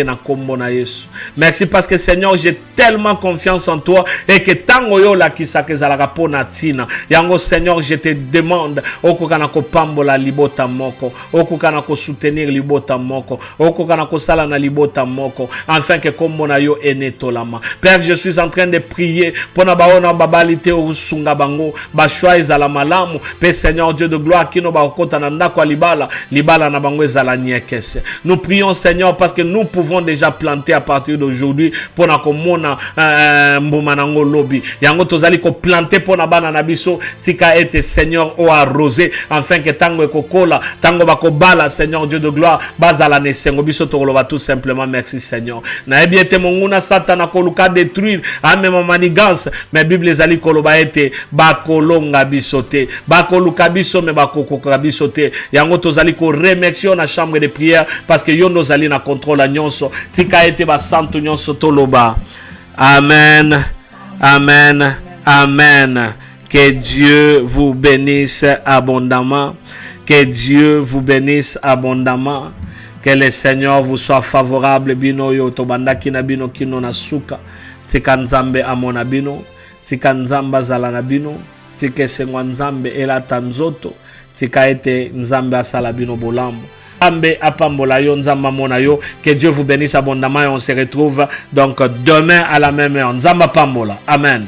na kombo na Yesu. Merci parce que, Seigneur, j'ai tellement confiance en toi et que tango yo la kisaka zalaka pona tina yango. Seigneur, je te demande okokana ko pambola libota moko, okokana ko soutenir libota moko, okokana ko sala na libota moko, afin que kombo na yo enetolama. Père, je suis en train de prier pona baona babalite osunga bango ba choix ezala malamu. Père Seigneur Dieu de gloire, kino ba okota na ndako libala na bango ezala niekese. Nous prions, Seigneur, parce que nous pouvons déjà planter à partir d'aujourd'hui pona komona mbomanango lobi yango tozali ko planter pona bana na biso tika ete Seigneur o arrosé afin que tango ekokola tango bakobala Seigneur Dieu de gloire bazala ne sengo biso tokoloba tout simplement merci Seigneur. Na ebiete monguna satana koluka détruire amema manigance mais Bible ezali koloba ete bakolonga bisote bakoluka biso me bakokoka bisote yango tozali ko remercier na chambre de prière parce que yo nozali na contrôle nyonso tika ete ba santo nyonso toloba. Amen, amen, amen. Que Dieu vous bénisse abondamment. Que Dieu vous bénisse abondamment. Que le Seigneur vous soit favorable. Bino yo tobanda kina bino kino na suka. Tika nzambe amona bino. Tika nzamba zala na bino. Tika sengwa nzambe ela tanzoto. Tika ete nzambe asala bino bolambo. Que Dieu vous bénisse abondamment et on se retrouve donc demain à la même heure. Nzamba Pambola. Amen.